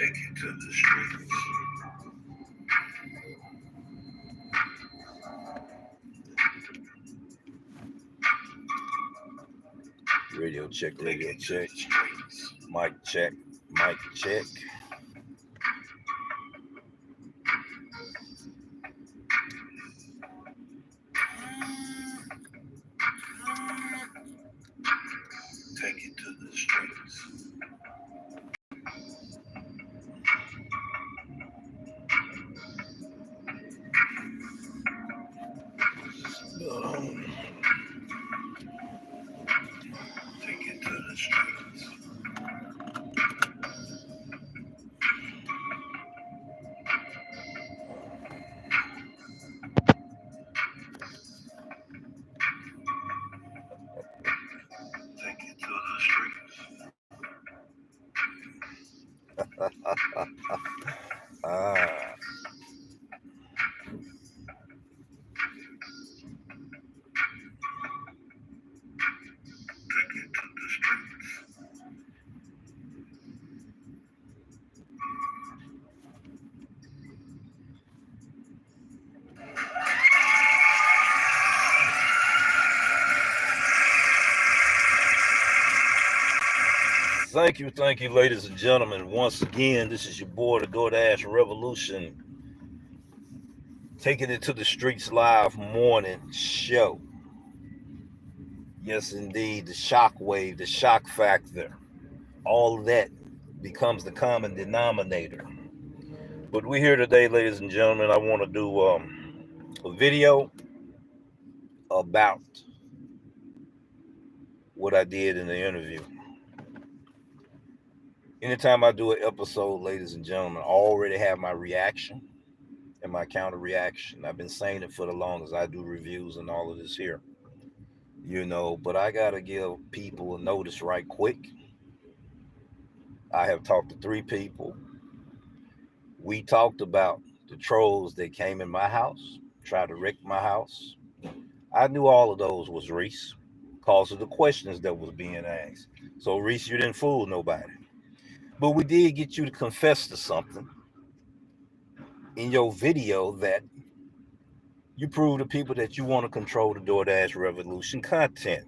Take it to the streets. Radio check, Take radio it to check. the streets. Mic check, mic check. Take it to the streets. Take it to the streets. Take it to the streets. Ah, Take it to the streets. thank you, ladies and gentlemen. Once again, this is your boy, the Doordash Revolution, taking it to the streets live morning show. Yes, indeed, the shock wave, the shock factor, all of that becomes the common denominator. But we're here today, ladies and gentlemen. I want to do a video about what I did in the interview. Anytime I do an episode, ladies and gentlemen, I already have my reaction and my counter reaction. I've been saying it for the longest. I do reviews and all of this here, but I got to give people a notice right quick. I have talked to 3 people. We talked about the trolls that came in my house, tried to wreck my house. I knew all of those was Reese, because of the questions that was being asked. So Reese, you didn't fool nobody. But we did get you to confess to something in your video that you prove to people that you want to control the DoorDash Revolution content.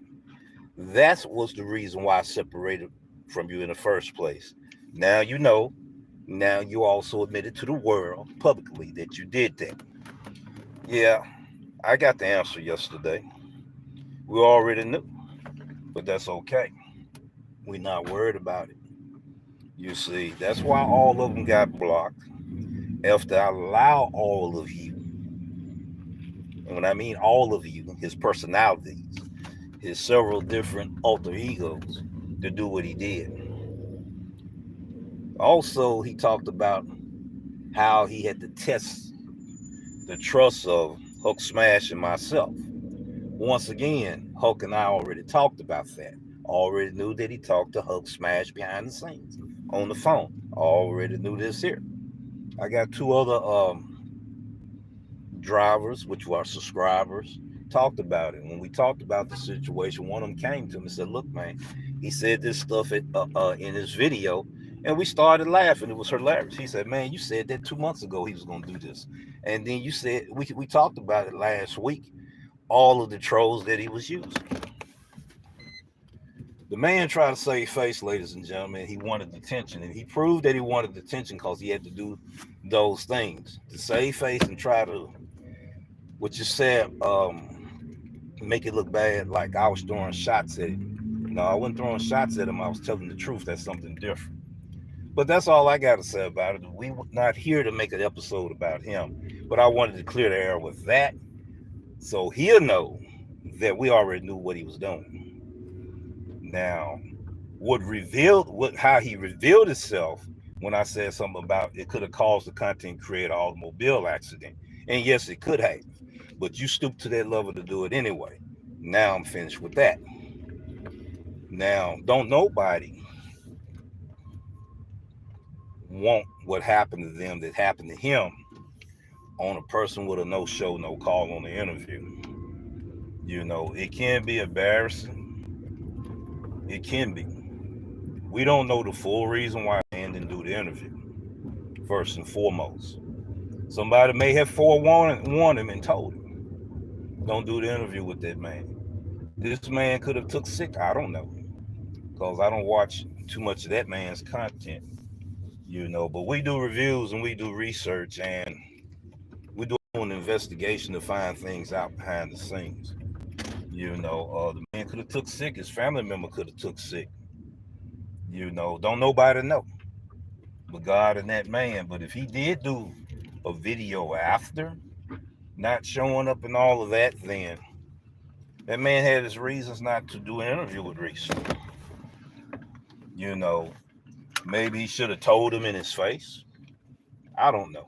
That was the reason why I separated from you in the first place. Now you know. Now you also admitted to the world publicly that you did that. Yeah, I got the answer yesterday. We already knew, but that's okay. We're not worried about it. You see, that's why all of them got blocked. After I allow all of you, and when I mean all of you, his personalities, his several different alter egos, to do what he did. Also, he talked about how he had to test the trust of Hulk Smash and myself. Once again, Hulk and I already talked about that. Already knew that he talked to Hulk Smash behind the scenes on the phone. Already knew this here. I got 2 other drivers, which were subscribers, talked about it. When we talked about the situation, one of them came to me and said, "Look, man," he said this stuff in his video, and we started laughing. It was hilarious. He said, "Man, you said that 2 months ago he was going to do this, and then you said we talked about it last week. All of the trolls that he was using." The man tried to save face, ladies and gentlemen. He wanted attention, and he proved that he wanted attention because he had to do those things to save face and try to, what you said, make it look bad, like I was throwing shots at him. No, I wasn't throwing shots at him. I was telling the truth. That's something different. But that's all I got to say about it. We were not here to make an episode about him, but I wanted to clear the air with that, so he'll know that we already knew what he was doing. Now, how he revealed himself when I said something about it could have caused the content creator automobile accident. And yes, it could have. But you stooped to that level to do it anyway. Now I'm finished with that. Now, don't nobody want what happened to them that happened to him on a person with a no show, no call on the interview. It can be embarrassing. It can be. We don't know the full reason why man didn't do the interview. first and foremost. Somebody may have forewarned him and told him, don't do the interview with that man. This man could have took sick. I don't know, because I don't watch too much of that man's content, But we do reviews and we do research, and we do an investigation to find things out behind the scenes. The man could have took sick. His family member could have took sick. Don't nobody know but God and that man. But if he did do a video after not showing up and all of that, then that man had his reasons not to do an interview with Reese. You know, Maybe he should have told him in his face. I don't know.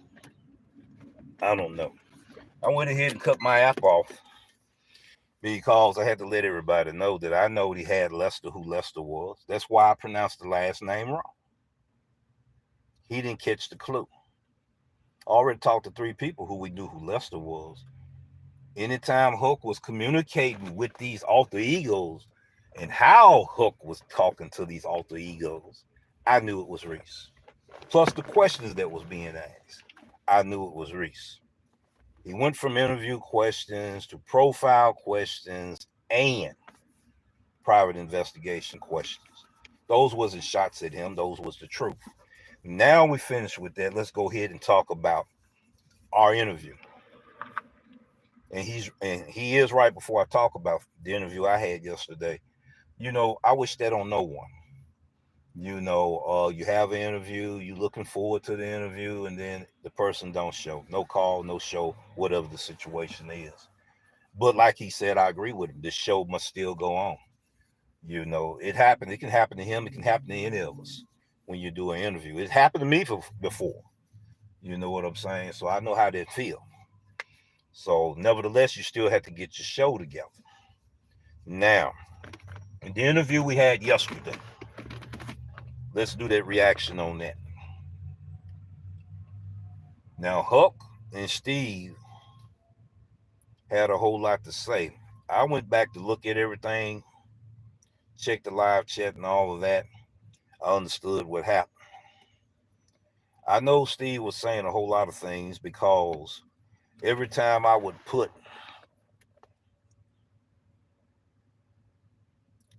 I don't know. I went ahead and cut my app off because I had to let everybody know that I know he had Lester who Lester was. That's why I pronounced the last name wrong. He didn't catch the clue. I already talked to 3 people who we knew who Lester was. Anytime Hook was communicating with these alter egos and how Hook was talking to these alter egos, I knew it was Reese. Plus the questions that was being asked, I knew it was Reese. He went from interview questions to profile questions and private investigation questions. Those wasn't shots at him. Those was the truth. Now we finished with that. Let's go ahead and talk about our interview. And he is right before I talk about the interview I had yesterday. I wish that on no one. You have an interview, you looking forward to the interview, and then the person don't show. No call, no show, whatever the situation is. But like he said, I agree with him. The show must still go on. It happened. It can happen to him. It can happen to any of us when you do an interview. It happened to me before. You know what I'm saying? So I know how that feel. So nevertheless, you still have to get your show together. Now, in the interview we had yesterday, let's do that reaction on that. Now, Huck and Steve had a whole lot to say. I went back to look at everything, check the live chat and all of that. I understood what happened. I know Steve was saying a whole lot of things because every time I would put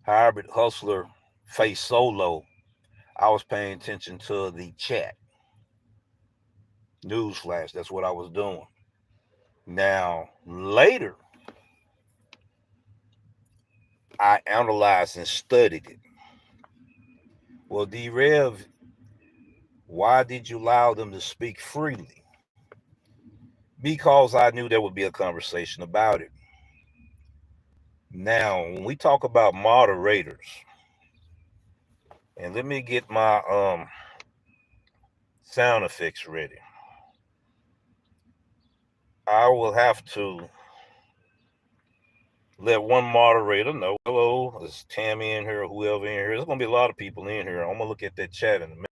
Hybrid Hustler face solo, I was paying attention to the chat. Newsflash, that's what I was doing. Now, later, I analyzed and studied it. Well, D-Rev, why did you allow them to speak freely? Because I knew there would be a conversation about it. Now, when we talk about moderators, and let me get my sound effects ready. I will have to let one moderator know. Hello, is Tammy in here or whoever in here? There's going to be a lot of people in here. I'm going to look at that chat in a minute.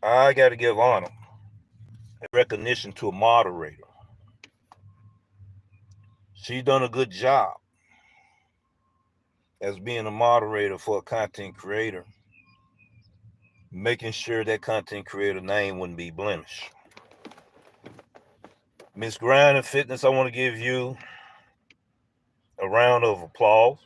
I got to give honor and recognition to a moderator. She done a good job as being a moderator for a content creator, making sure that content creator name wouldn't be blemished. Miss Grind and Fitness, I want to give you a round of applause.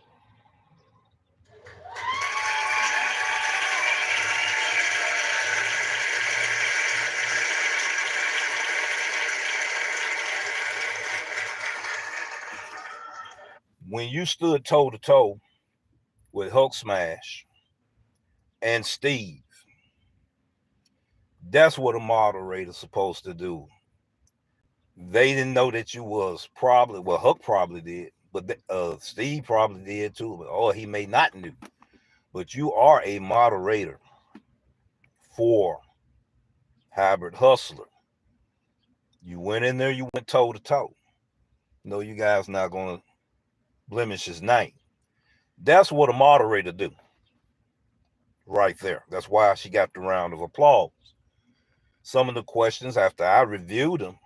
When you stood toe to toe with Hulk Smash and Steve, that's what a moderator's supposed to do. They didn't know that you was probably, well, Huck probably did, but Steve probably did too, or he may not knew. But you are a moderator for Hybrid Hustler. You went in there, you went toe to toe. No, you guys not gonna blemish his name. That's what a moderator do, right there. That's why she got the round of applause. Some of the questions after I reviewed them,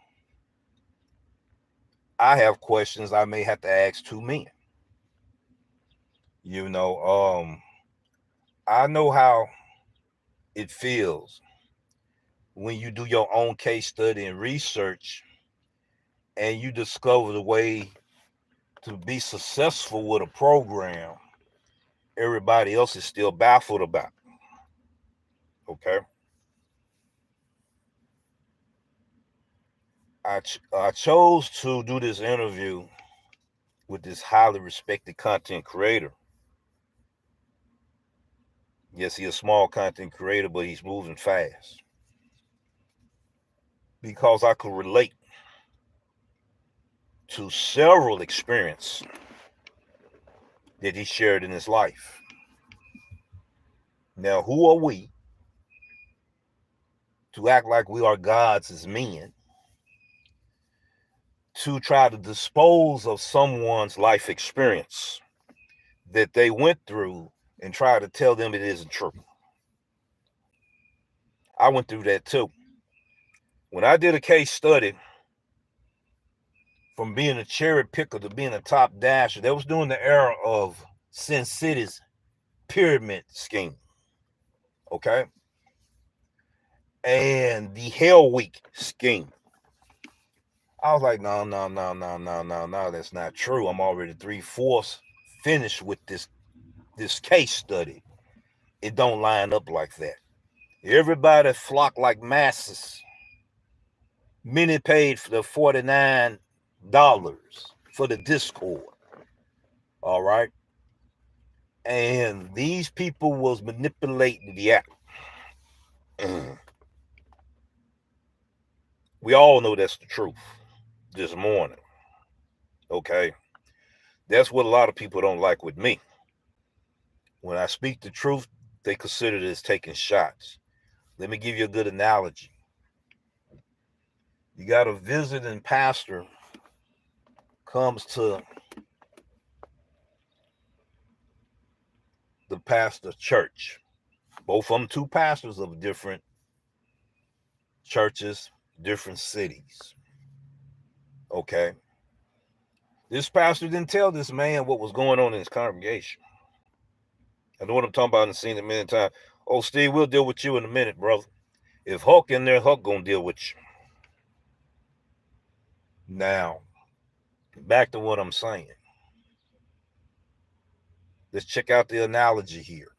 I have questions I may have to ask 2 men. I know how it feels when you do your own case study and research and you discover the way to be successful with a program everybody else is still baffled about. Okay. I chose to do this interview with this highly respected content creator. Yes, he's a small content creator, but he's moving fast because I could relate to several experiences that he shared in his life. Now, who are we to act like we are gods as men to try to dispose of someone's life experience that they went through and try to tell them it isn't true? I went through that too. When I did a case study from being a cherry picker to being a top dasher, that was during the era of Sin City's pyramid scheme. Okay. And the Hell Week scheme. I was like, no, that's not true. I'm already 3/4 finished with this case study. It don't line up like that. Everybody flocked like masses. Many paid for the $49 for the Discord. All right. And these people was manipulating the app. We all know that's the truth this morning. Okay. That's what a lot of people don't like with me. When I speak the truth, they consider it as taking shots. Let me give you a good analogy. You got a visiting pastor comes to the pastor's church. Both of them two pastors of different churches, different cities. Okay. This pastor didn't tell this man what was going on in his congregation. I know what I'm talking about and seen it many times. Oh, Steve, we'll deal with you in a minute, brother. If Huck in there, Huck gonna deal with you. Now, back to what I'm saying. Let's check out the analogy here.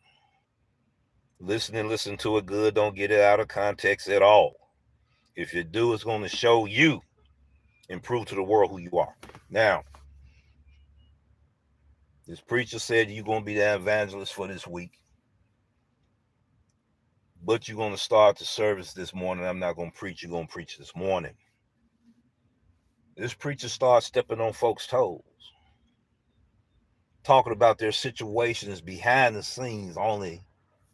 Listen to it good. Don't get it out of context at all. If you do, it's going to show you and prove to the world who you are. Now, this preacher said you're going to be the evangelist for this week, but you're going to start the service this morning. I'm not going to preach. You're going to preach this morning. This preacher starts stepping on folks' toes, talking about their situations behind the scenes only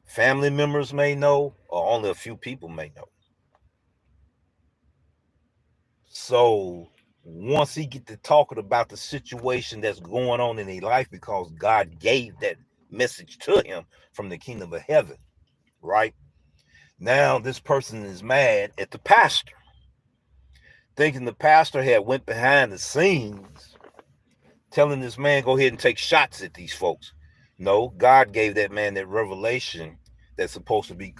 family members may know or only a few people may know. So once he get to talking about the situation that's going on in their life because God gave that message to him from the kingdom of heaven, right? Now this person is mad at the pastor, thinking the pastor had went behind the scenes telling this man go ahead and take shots at these folks. No, God gave that man that revelation that's supposed to be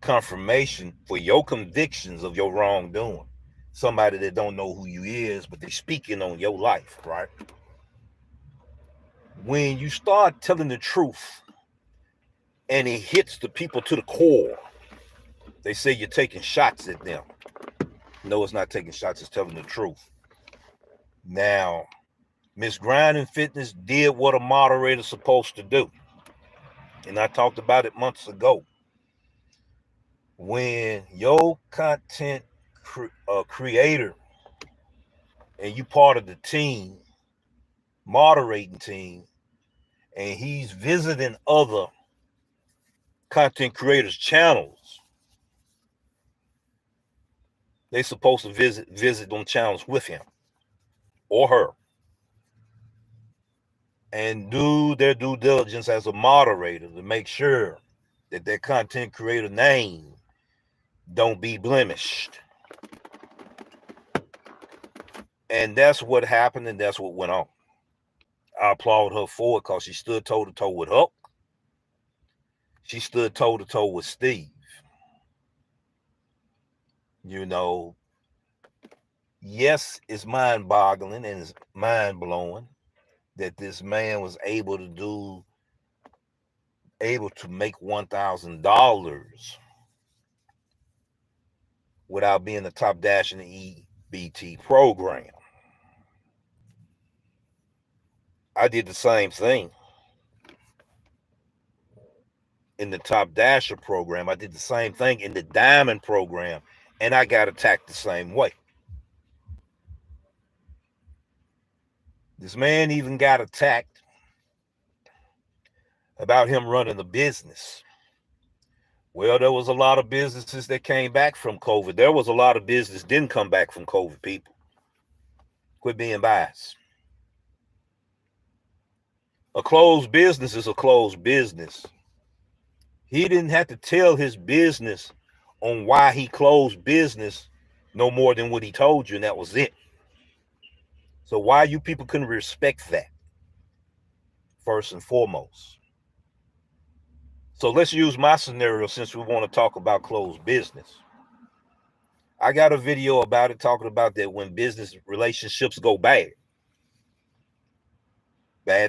confirmation for your convictions of your wrongdoing. Somebody that don't know who you is, but they speaking on your life, right? When you start telling the truth and it hits the people to the core, they say you're taking shots at them. No, it's not taking shots, it's telling the truth. Now, Miss Grinding Fitness did what a moderator's supposed to do. And I talked about it months ago. When your content creator and you part of the team, moderating team, and he's visiting other content creators' channels, they supposed to visit them channels with him or her and do their due diligence as a moderator to make sure that their content creator name don't be blemished. And that's what happened, and that's what went on. I applaud her for it because she stood toe to toe with Huck. She stood toe to toe with Steve. You know, yes, it's mind boggling and it's mind blowing that this man was able to make $1,000 without being the top dash in the EBT program. I did the same thing in the top dasher program. I did the same thing in the diamond program, and I got attacked the same way. This man even got attacked about him running a business. Well, there was a lot of businesses that came back from COVID. There was a lot of business didn't come back from COVID, people. Quit being biased. A closed business is a closed business. He didn't have to tell his business on why he closed business no more than what he told you, and that was it. So why you people couldn't respect that, first and foremost? So let's use my scenario since we want to talk about closed business. I got a video about it talking about that when business relationships go bad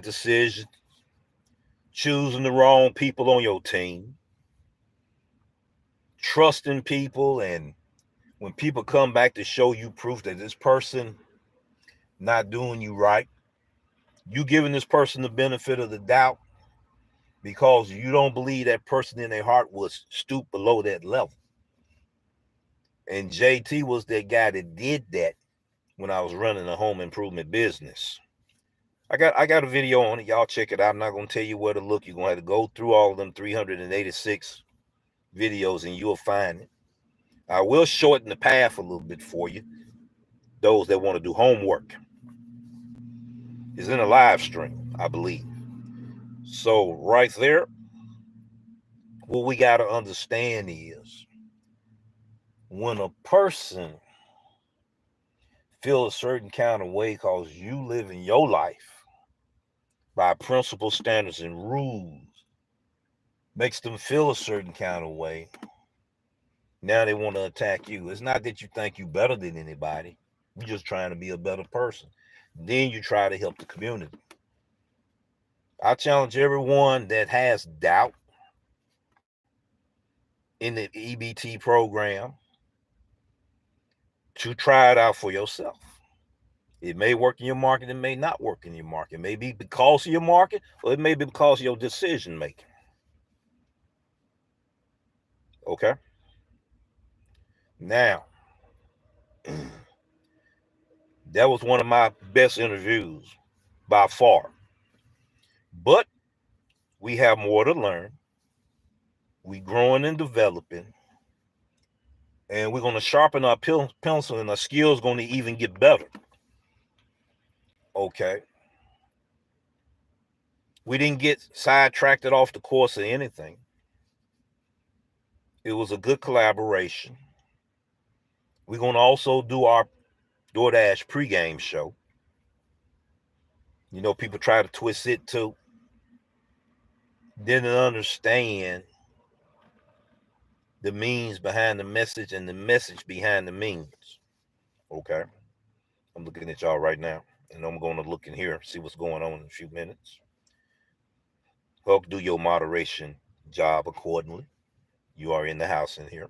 decisions, choosing the wrong people on your team, trusting people, and when people come back to show you proof that this person not doing you right, you giving this person the benefit of the doubt because you don't believe that person in their heart was stoop below that level. And JT was that guy that did that when I was running a home improvement business. I got a video on it. Y'all check it out. I'm not gonna tell you where to look. You're gonna have to go through all of them 386 videos and you'll find it. I will shorten the path a little bit for you. Those that want to do homework. It's in a live stream, I believe. So right there, what we gotta understand is when a person feel a certain kind of way because you live in your life by principles, standards, and rules, makes them feel a certain kind of way. Now they want to attack you. It's not that you think you better than anybody. You're just trying to be a better person. Then you try to help the community. I challenge everyone that has doubt in the EBT program to try it out for yourself. It may work in your market, it may not work in your market. It may be because of your market, or it may be because of your decision making. Okay? Now, that was one of my best interviews by far. But we have more to learn. We growing and developing. And we're going to sharpen our pencil and our skills going to even get better. Okay? We didn't get sidetracked off the course of anything. It was a good collaboration. We're going to also do our Doordash pregame show. You know, people try to twist it too. Didn't understand the means behind the message and the message behind the means. Okay? I'm looking at y'all right now, and I'm going to look in here, see what's going on in a few minutes. Help do your moderation job accordingly. You are in the house in here.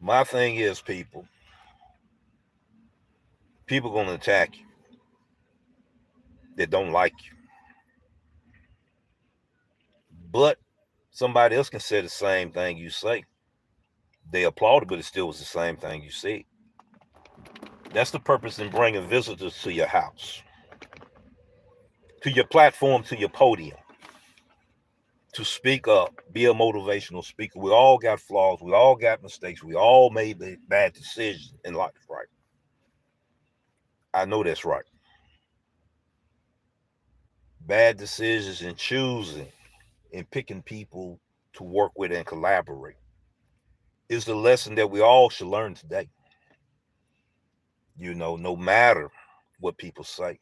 My thing is, people going to attack you that don't like you. But somebody else can say the same thing you say. They applauded, but it still was the same thing you said. That's the purpose in bringing visitors to your house, to your platform, to your podium, to speak up, be a motivational speaker. We all got flaws. We all got mistakes. We all made bad decisions in life, right? I know that's right. Bad decisions in choosing and picking people to work with and collaborate is the lesson that we all should learn today. You know, no matter what people say.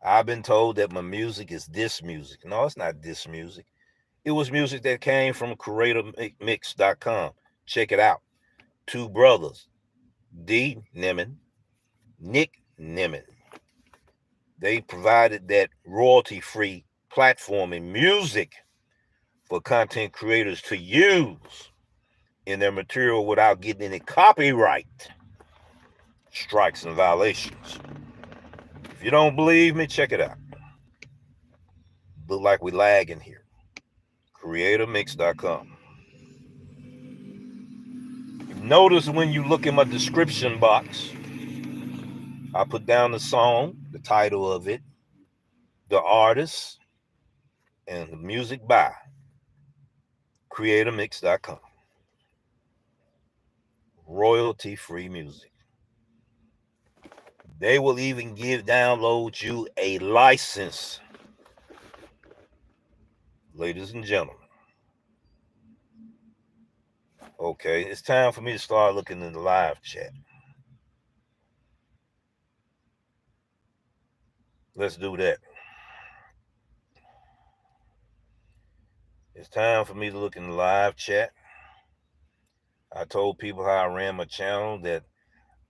I've been told that my music is this music. No, it's not this music. It was music that came from creatormix.com. Check it out. Two brothers, D. Niman, Nick Niman. They provided that royalty free platform in music for content creators to use in their material without getting any copyright strikes and violations. If you don't believe me, check it out. Look like we lagging here. Creatormix.com. Notice when you look in my description box, I put down the song, the title of it, the artist, and the music by Creatormix.com. Royalty free music. They will even download you a license, ladies and gentlemen. Okay, it's time for me to start looking in the live chat. Let's do that. It's time for me to look in the live chat. I told people how I ran my channel that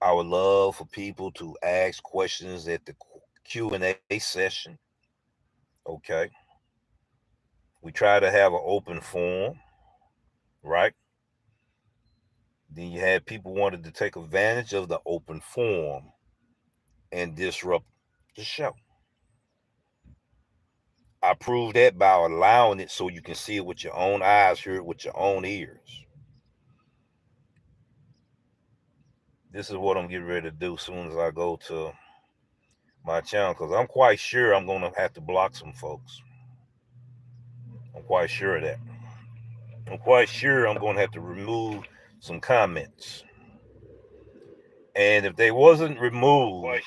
I would love for people to ask questions at the Q&A session. Okay. We try to have an open forum, right? Then you had people wanted to take advantage of the open forum and disrupt the show. I prove that by allowing it so you can see it with your own eyes, hear it with your own ears. This is what I'm getting ready to do as soon as I go to my channel, because I'm quite sure I'm going to have to block some folks. I'm quite sure of that. I'm quite sure I'm going to have to remove some comments. And if they wasn't removed,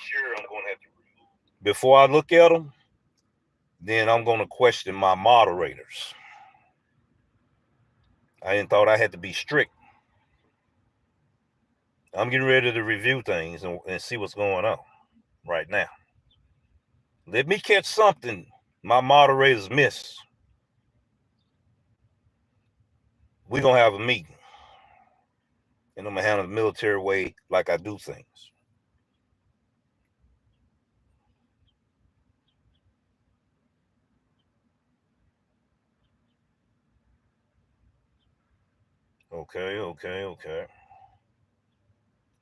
before I look at them, then I'm going to question my moderators. I didn't thought I had to be strict. I'm getting ready to review things and see what's going on right now. Let me catch something my moderators miss. We're going to have a meeting. And I'm going to handle the military way like I do things.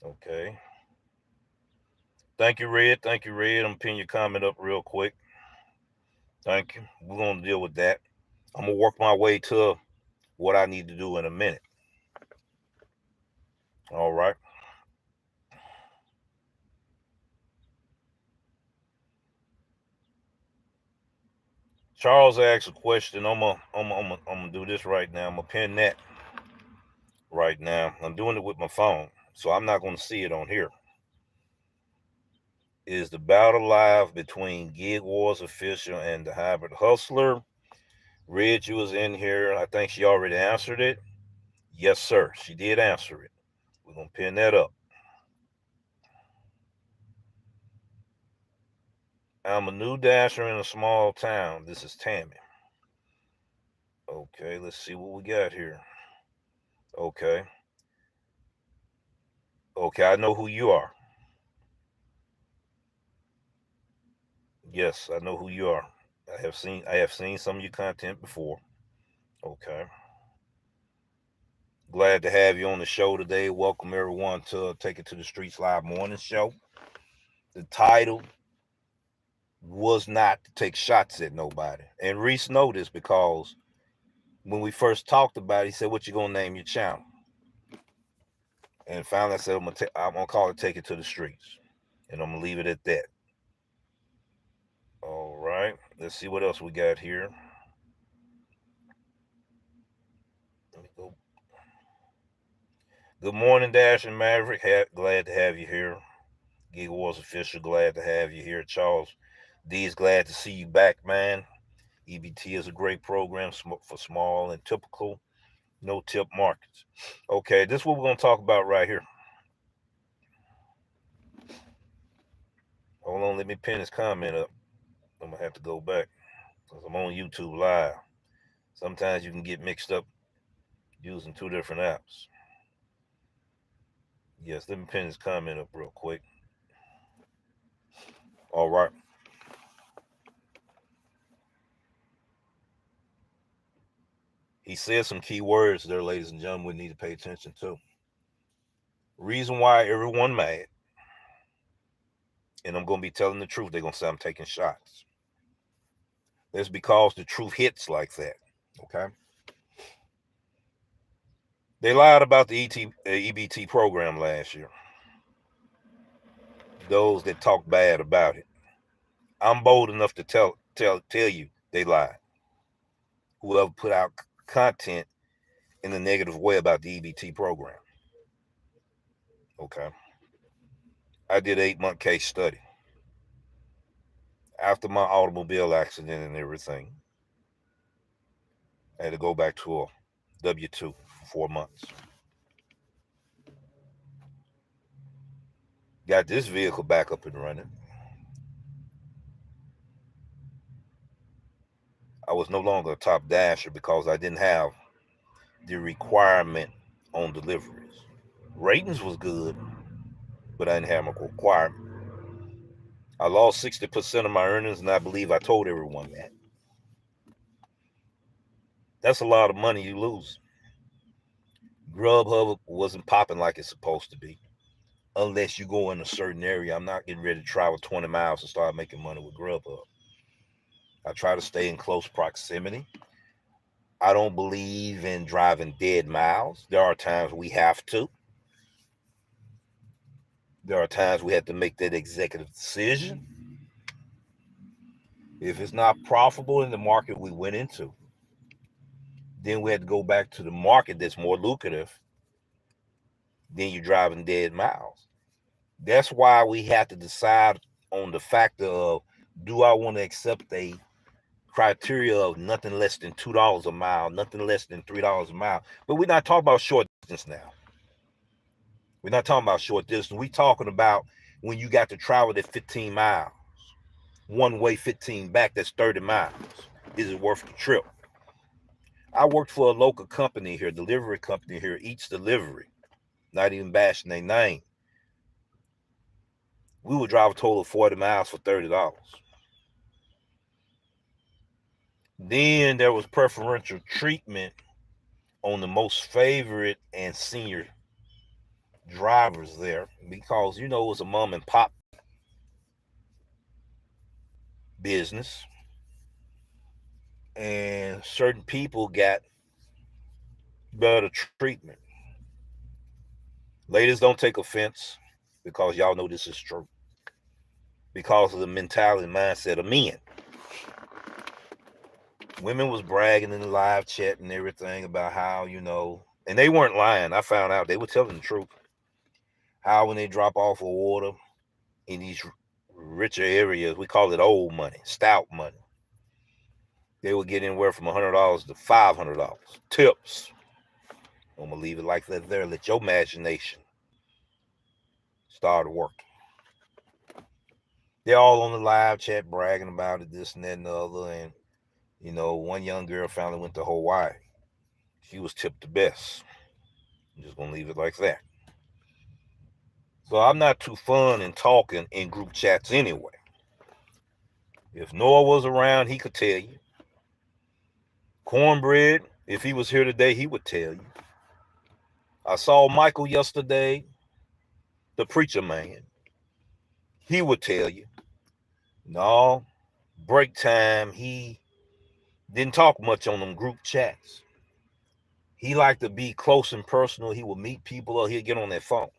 Okay. Thank you, Red. I'm going to pin your comment up real quick. Thank you. We're going to deal with that. I'm going to work my way to what I need to do in a minute. All right. Charles asked a question. I'm gonna do this right now. I'm gonna pin that right now. I'm doing it with my phone, so I'm not gonna see it on here. Is the battle live between Gig Wars official and the hybrid hustler? Red, you was in here. I think she already answered it. Yes, sir. She did answer it. We're gonna pin that up. I'm a new dasher in a small town. This is Tammy. Okay, let's see what we got here. Okay. Okay, I know who you are. Yes, I know who you are. I have seen some of your content before. Okay. Glad to have you on the show today. Welcome everyone to Take It to the Streets Live Morning Show. The title was not to take shots at nobody. And Reese know this because when we first talked about it, he said, "What you gonna name your channel?" And finally I said, I'm gonna call it Take It to the Streets. And I'm gonna leave it at that. All right. Let's see what else we got here. Let me go. Good morning, Dash and Maverick. Glad to have you here. Gig Wars official, glad to have you here. Charles D is glad to see you back, man. EBT is a great program for small and typical no-tip markets. Okay, this is what we're going to talk about right here. Hold on, let me pin this comment up. I'm gonna have to go back because I'm on YouTube Live. Sometimes you can get mixed up using two different apps. Yes, let me pin his comment up real quick. All right. He said some key words there, ladies and gentlemen, we need to pay attention to. Reason why everyone mad, and I'm gonna be telling the truth, they're gonna say I'm taking shots. That's because the truth hits like that. Okay. They lied about the EBT program last year. Those that talk bad about it. I'm bold enough to tell you they lied. Whoever put out content in a negative way about the EBT program. Okay. I did an 8-month case study. After my automobile accident and everything, I had to go back to a W-2 for 4 months. Got this vehicle back up and running. I was no longer a top dasher because I didn't have the requirement on deliveries. Ratings was good, but I didn't have a requirement. I lost 60% of my earnings, and I believe I told everyone that. That's a lot of money you lose. Grubhub wasn't popping like it's supposed to be, unless you go in a certain area. I'm not getting ready to travel 20 miles to start making money with Grubhub. I try to stay in close proximity. I don't believe in driving dead miles. There are times we have to. There are times we have to make that executive decision. If it's not profitable in the market we went into, then we had to go back to the market that's more lucrative than you driving dead miles. That's why we have to decide on the factor of, do I want to accept a criteria of nothing less than $2 a mile, nothing less than $3 a mile. But we're not talking about short distance now. We're not talking about short distance. We're talking about when you got to travel that 15 miles, one way 15 back, that's 30 miles. Is it worth the trip? I worked for a local company here, delivery company here, Eats Delivery, not even bashing their name. We would drive a total of 40 miles for $30. Then there was preferential treatment on the most favorite and senior drivers there because, it was a mom and pop business, and certain people got better treatment. Ladies, don't take offense because y'all know this is true. Because of the mentality and mindset of men. Women was bragging in the live chat and everything about how, and they weren't lying. I found out they were telling the truth. How when they drop off a order in these richer areas, we call it old money, stout money, they would get anywhere from $100 to $500 tips. I'm gonna leave it like that there. Let your imagination start working. They're all on the live chat bragging about it, this and that and the other. And one young girl finally went to Hawaii. She was tipped the best. I'm just gonna leave it like that. So I'm not too fun in talking in group chats anyway. If Noah was around, he could tell you. Cornbread, if he was here today, he would tell you. I saw Michael yesterday, the preacher man. He would tell you. No, break time, he didn't talk much on them group chats. He liked to be close and personal. He would meet people or he'd get on that phone,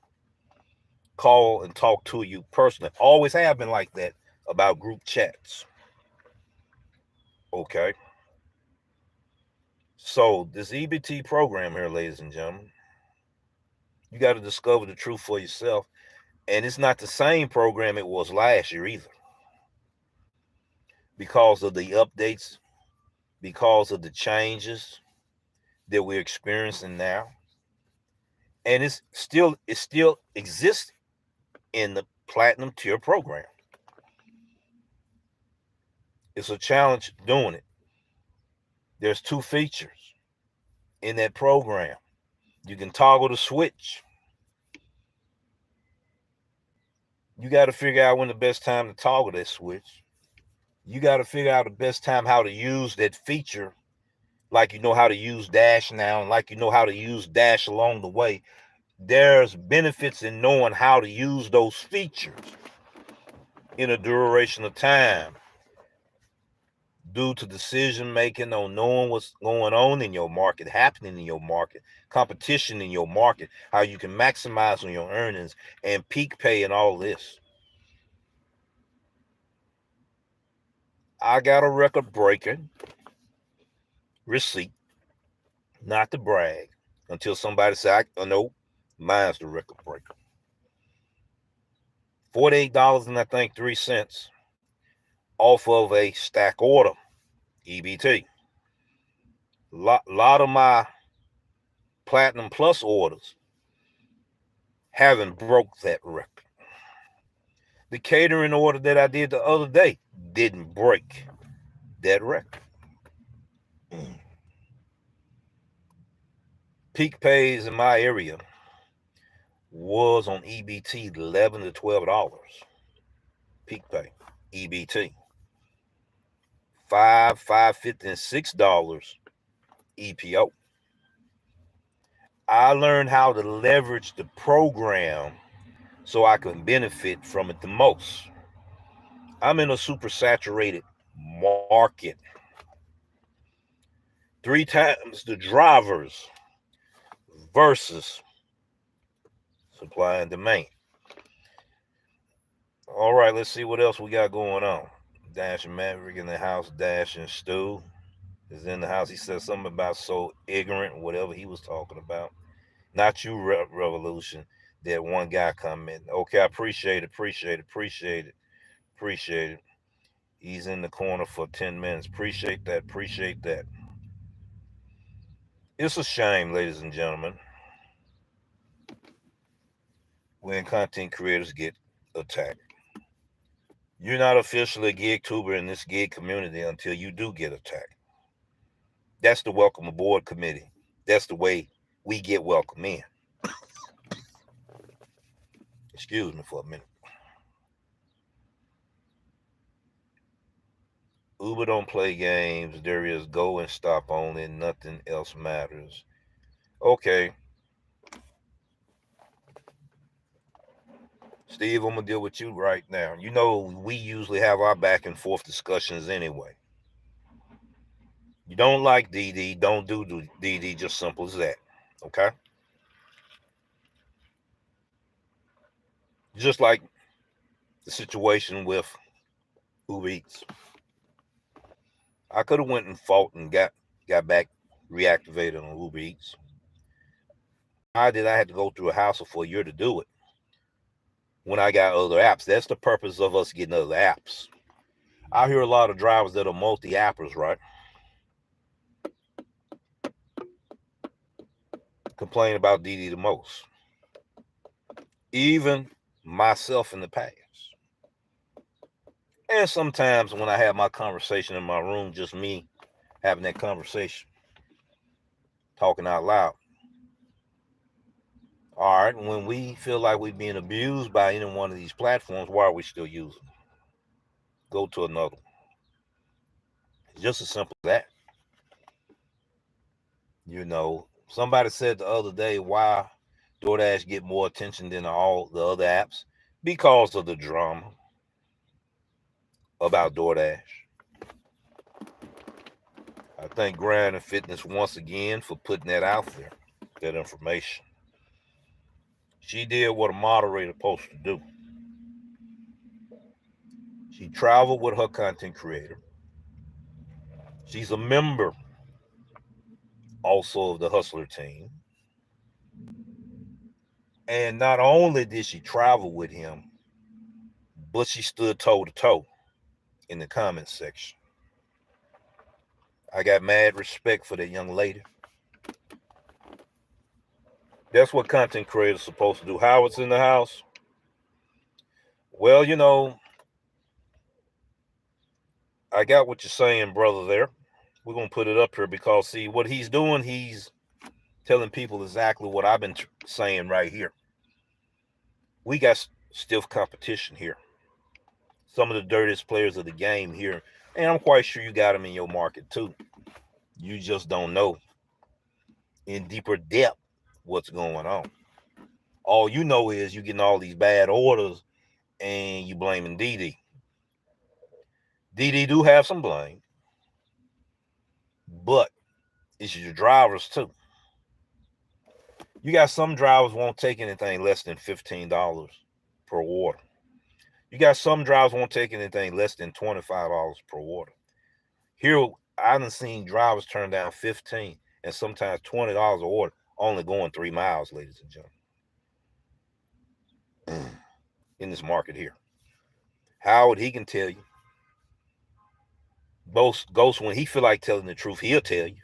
call and talk to you personally. Always have been like that about group chats. Okay. So this EBT program here, ladies and gentlemen, you got to discover the truth for yourself. And it's not the same program it was last year either. Because of the updates, because of the changes that we're experiencing now. And it still exists in the platinum tier program. It's a challenge doing it. There's two features in that program. You can toggle the switch. You got to figure out when the best time to toggle that switch. You got to figure out the best time how to use that feature, like you know how to use Dash now, and like you know how to use Dash along the way. There's benefits in knowing how to use those features in a duration of time due to decision making on knowing what's going on in your market, happening in your market, competition in your market, how you can maximize on your earnings and peak pay and all this. I got a record breaking receipt, not to brag, until somebody say, oh, no, mine's the record breaker. $48 and I think 3 cents off of a stack order, EBT. Lot of my Platinum Plus orders haven't broke that record. The catering order that I did the other day didn't break that record. Peak pays in my area was on EBT $11 to $12. Peak pay, EBT. $5.50, and $6 EPO. I learned how to leverage the program so I can benefit from it the most. I'm in a super saturated market. 3 times the drivers versus supply and demand. All right, let's see what else we got going on. Dash and Maverick in the house. Dash and Stu is in the house. He said something about so ignorant, whatever he was talking about. Not you, Revolution. That one guy commented. Okay, I appreciate it. He's in the corner for 10 minutes. Appreciate that. It's a shame, ladies and gentlemen, when content creators get attacked. You're not officially a gig tuber in this gig community until you do get attacked. That's the welcome aboard committee. That's the way we get welcome in. Excuse me for a minute. Uber don't play games. There is go and stop only. Nothing else matters. Okay. Steve, I'm going to deal with you right now. You know, we usually have our back and forth discussions anyway. You don't like DD, don't do DD, just simple as that. Okay? Just like the situation with Uber Eats. I could have went and fought and got back reactivated on Uber Eats. Why did I have to go through a hassle for a year to do it when I got other apps? That's the purpose of us getting other apps. I hear a lot of drivers that are multi-appers, right? Complain about DD the most. Even myself in the past. And sometimes when I have my conversation in my room, just me having that conversation, talking out loud. All right, when we feel like we're being abused by any one of these platforms, why are we still using them? Go to another one. It's just as simple as that. You know, somebody said the other day, why Doordash get more attention than all the other apps? Because of the drama about Doordash. I thank Grind and Fitness once again for putting that out there, that information. She did what a moderator supposed to do. She traveled with her content creator. She's a member also of the Hustler team. And not only did she travel with him, but she stood toe to toe in the comments section. I got mad respect for that young lady. That's what content creators are supposed to do. Howard's in the house. Well, you know, I got what you're saying, brother. There, we're gonna put it up here because see what he's doing. He's telling people exactly what I've been saying right here. We got stiff competition here. Some of the dirtiest players of the game here, and I'm quite sure you got them in your market too. You just don't know in deeper depth what's going on. All you know is you getting all these bad orders and you blaming DD. DD do have some blame, but it's your drivers too. You got some drivers won't take anything less than $15 per order. You got some drivers won't take anything less than $25 per order. Here, I done seen drivers turn down 15 and sometimes $20 a order, only going 3 miles, ladies and gentlemen, in this market here. Howard, he can tell you. Ghost, when he feel like telling the truth, he'll tell you.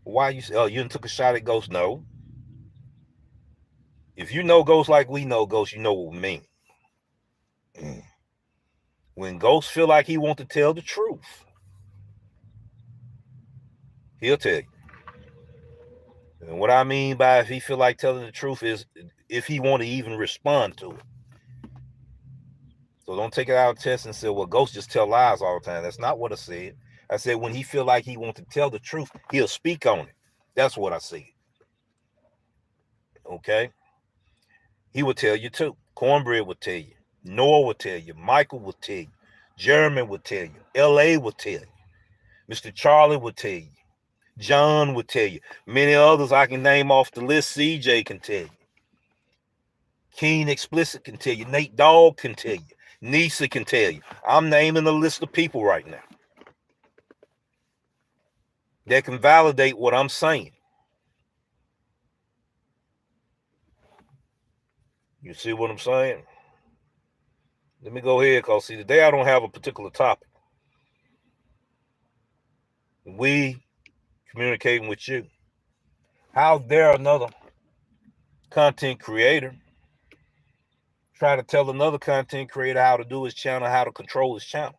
Why you say, oh, you done took a shot at Ghost? No. If you know Ghost like we know Ghost, you know what we mean. When Ghost feel like he want to tell the truth, he'll tell you. And what I mean by if he feel like telling the truth is if he want to even respond to it. So don't take it out of test and say, well, Ghost just tell lies all the time. That's not what I said. I said when he feel like he want to tell the truth, he'll speak on it. That's what I said. Okay? He would tell you too. Cornbread would tell you. Noah would tell you. Michael would tell you. Jeremy would tell you. L.A. would tell you. Mr. Charlie would tell you. John would tell you. Many others I can name off the list. CJ can tell you. Keen Explicit can tell you. Nate Dogg can tell you. Nisa can tell you. I'm naming a list of people right now that can validate what I'm saying. You see what I'm saying? Let me go ahead, because see, today I don't have a particular topic. We communicating with you. How dare another content creator try to tell another content creator how to do his channel, how to control his channel?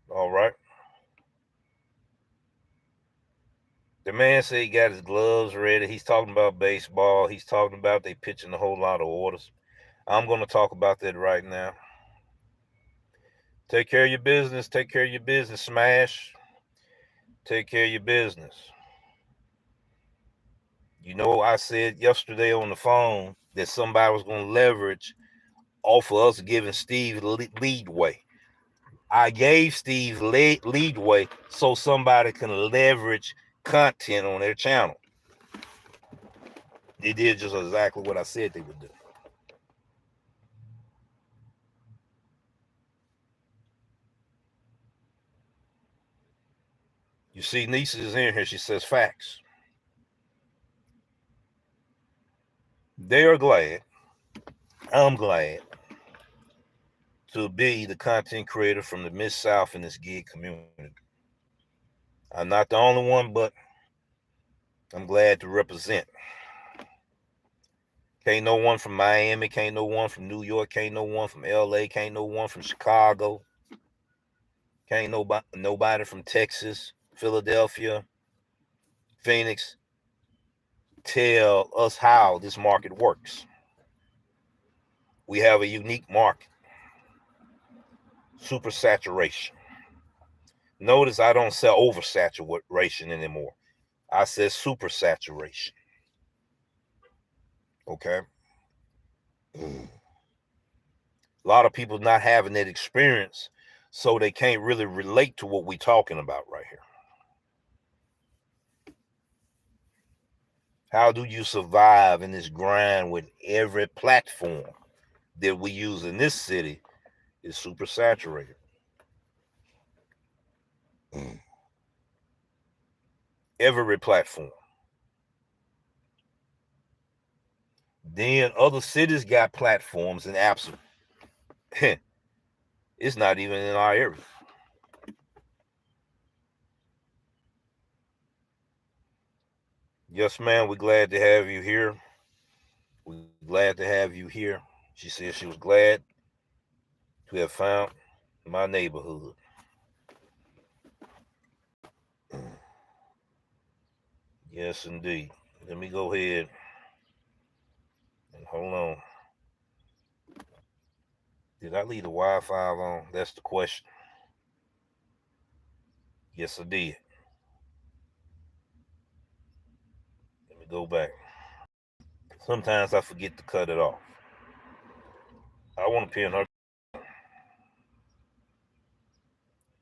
All right. The man said he got his gloves ready. He's talking about baseball. He's talking about they pitching a whole lot of orders. I'm going to talk about that right now. Take care of your business. Take care of your business, Smash. Take care of your business. You know, I said yesterday on the phone that somebody was going to leverage off of us giving Steve leadway. I gave Steve leadway so somebody can leverage content on their channel. They did just exactly what I said they would do. You see, Nisa is in here. She says facts. They are glad. I'm glad to be the content creator from the Mid-South in this gig community. I'm not the only one, but I'm glad to represent. Can't no one from Miami, can't no one from New York, can't no one from LA, can't no one from Chicago, can't nobody from Texas, Philadelphia, Phoenix tell us how this market works. We have a unique market. Super saturation. Notice I don't say oversaturation anymore. I said super saturation. Okay. A lot of people not having that experience, so they can't really relate to what we're talking about right here. How do you survive in this grind when every platform that we use in this city is super saturated? Every platform. Then other cities got platforms and apps. It's not even in our area. Yes, ma'am. We're glad to have you here. We're glad to have you here. She said she was glad to have found my neighborhood. Yes, indeed. Let me go ahead and hold on. Did I leave the Wi-Fi on? That's the question. Yes, I did. Let me go back. Sometimes I forget to cut it off. I want to pin her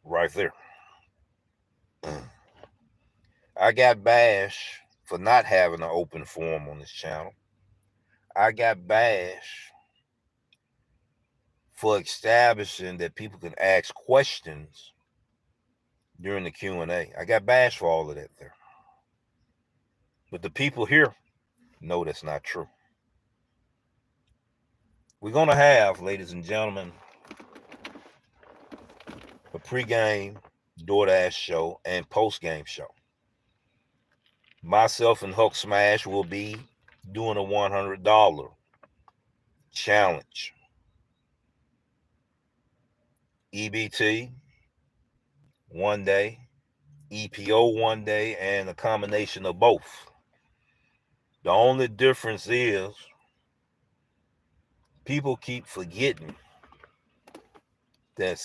right there. I got bashed for not having an open forum on this channel. I got bashed for establishing that people can ask questions during the Q&A. I got bashed for all of that there. But the people here know that's not true. We're going to have, ladies and gentlemen, a pregame Doordash show and postgame show. Myself and Hulk Smash will be doing a $100 challenge. EBT one day, EPO one day, and a combination of both. The only difference is people keep forgetting that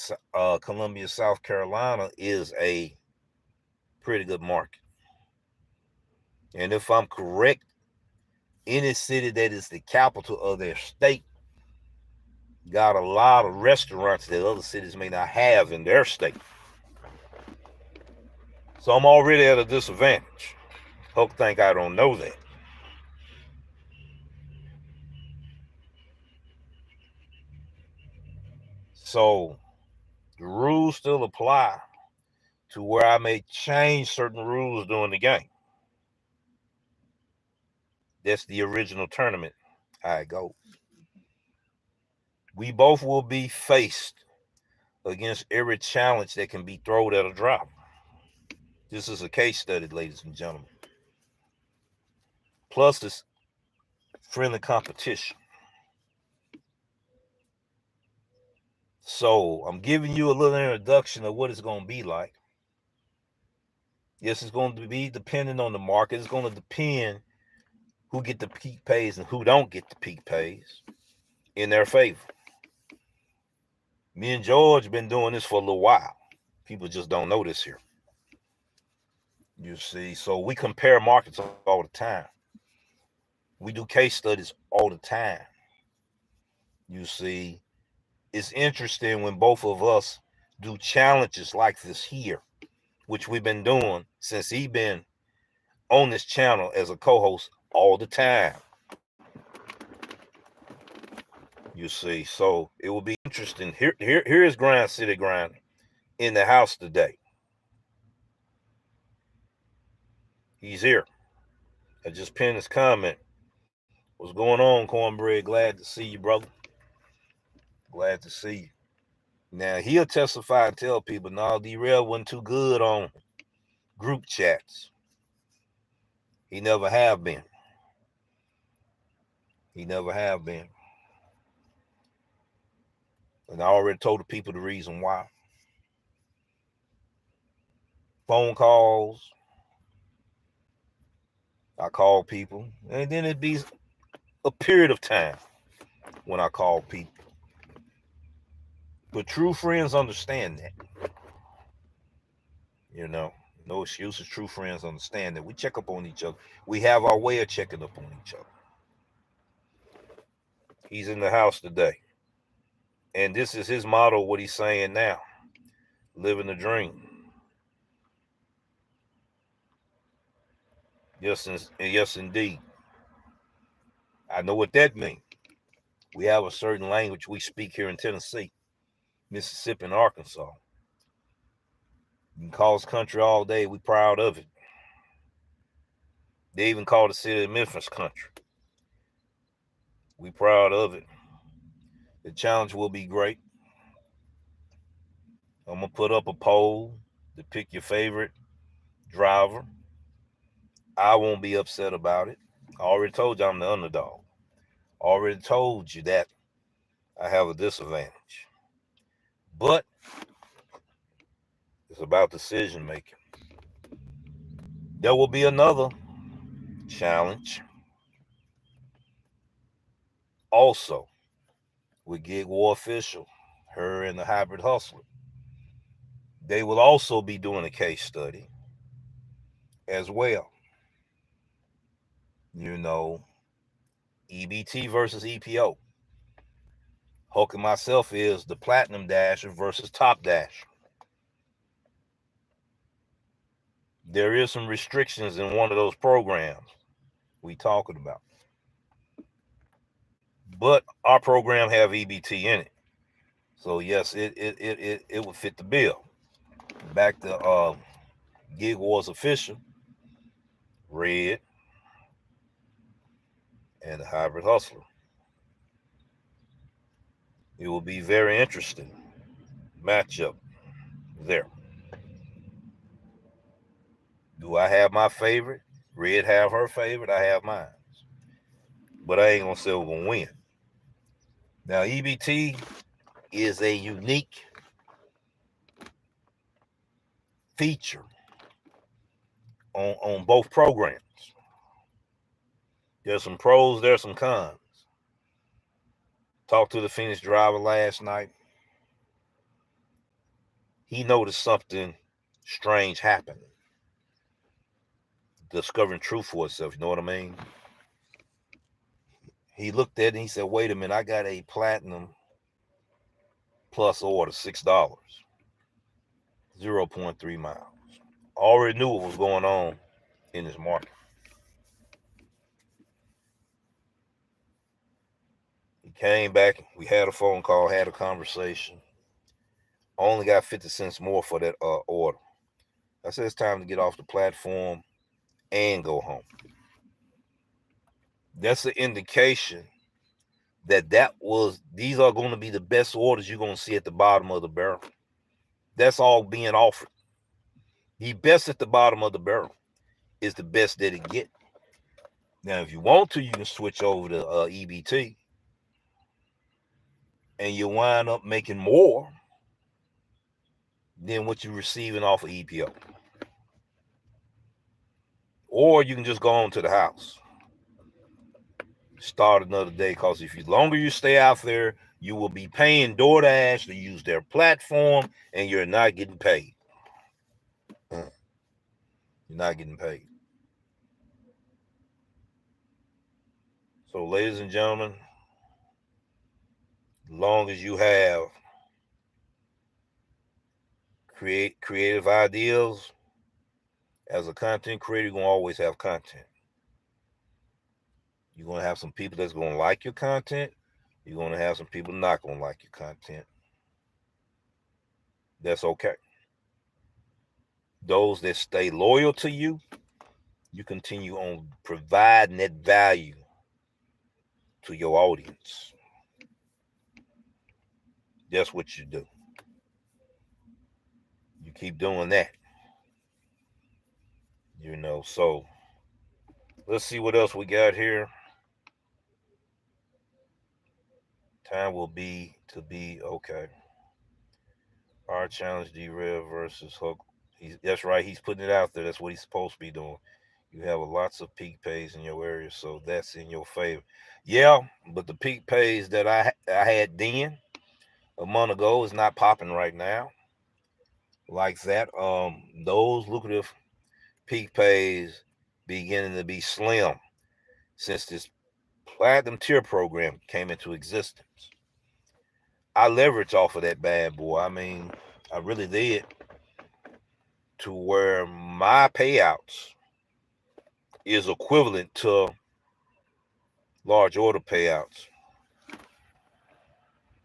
Columbia, South Carolina is a pretty good market. And if I'm correct, any city that is the capital of their state got a lot of restaurants that other cities may not have in their state. So I'm already at a disadvantage. Hope think I don't know that. So the rules still apply to where I may change certain rules during the game. That's the original tournament. How it goes. We both will be faced against every challenge that can be thrown at a drop. This is a case study, ladies and gentlemen. Plus this friendly competition. So I'm giving you a little introduction of what it's going to be like. Yes, it's going to be depending on the market. It's going to depend who get the peak pays and who don't get the peak pays in their favor. Me and George been doing this for a little while. People just don't know this here. You see, so we compare markets all the time. We do case studies all the time. You see, it's interesting when both of us do challenges like this here, which we've been doing since he been on this channel as a co-host all the time. You see, so it will be interesting. Here is Grind City Grind in the house today. He's here. I just pinned his comment. What's going on, Cornbread? Glad to see you, brother. Glad to see you. Now, he'll testify and tell people, no, D-Rail wasn't too good on group chats. He never have been. He never have been. And I already told the people the reason why. Phone calls. I call people. And then it'd be a period of time when I call people. But true friends understand that. You know, no excuses. True friends understand that. We check up on each other. We have our way of checking up on each other. He's in the house today. And this is his motto, what he's saying now. Living the dream. Yes, indeed. I know what that means. We have a certain language we speak here in Tennessee, Mississippi, and Arkansas. You can call us country all day. We proud of it. They even call the city of Memphis country. We proud of it. The challenge will be great. I'm going to put up a poll to pick your favorite driver. I won't be upset about it. I already told you I'm the underdog. I already told you that I have a disadvantage. But it's about decision making. There will be another challenge also with Gig War Official, her and the Hybrid Hustler. They will also be doing a case study as well. You know, EBT versus EPO. Hulk and myself is the Platinum Dasher versus Top Dash. There is some restrictions in one of those programs we talking about. But our program have EBT in it. So yes, it would fit the bill. Back to Gig Wars Official, Red, and the Hybrid Hustler. It will be very interesting matchup there. Do I have my favorite? Red have her favorite. I have mine. But I ain't gonna say we're gonna win. Now EBT is a unique feature on both programs. There's some pros, there's some cons. Talked to the Phoenix driver last night. He noticed something strange happening. Discovering truth for himself, you know what I mean? He looked at it and he said, wait a minute, I got a platinum plus order, $6, 0.3 miles. Already knew what was going on in this market. He came back, we had a phone call, had a conversation. Only got 50 cents more for that order. I said it's time to get off the platform and go home. That's an indication that these are going to be the best orders you're going to see at the bottom of the barrel. That's all being offered. The best at the bottom of the barrel is the best that it get. Now, if you want to, you can switch over to EBT, and you wind up making more than what you're receiving off of EPO. Or you can just go on to the house. Start another day, because if you longer you stay out there, you will be paying Doordash to use their platform, and you're not getting paid. You're not getting paid. So, ladies and gentlemen, as long as you have creative ideas as a content creator, you're going to always have content. You're going to have some people that's going to like your content. You're going to have some people not going to like your content. That's okay. Those that stay loyal to you, you continue on providing that value to your audience. That's what you do. You keep doing that. So let's see what else we got here. Time will be okay. Our challenge D-Rev versus Hook. That's right. He's putting it out there. That's what he's supposed to be doing. You have lots of peak pays in your area, so that's in your favor. Yeah, but the peak pays that I had then a month ago is not popping right now like that. Those lucrative peak pays beginning to be slim since this platinum tier program came into existence. I leverage off of that bad boy. I mean, I really did, to where my payouts is equivalent to large order payouts.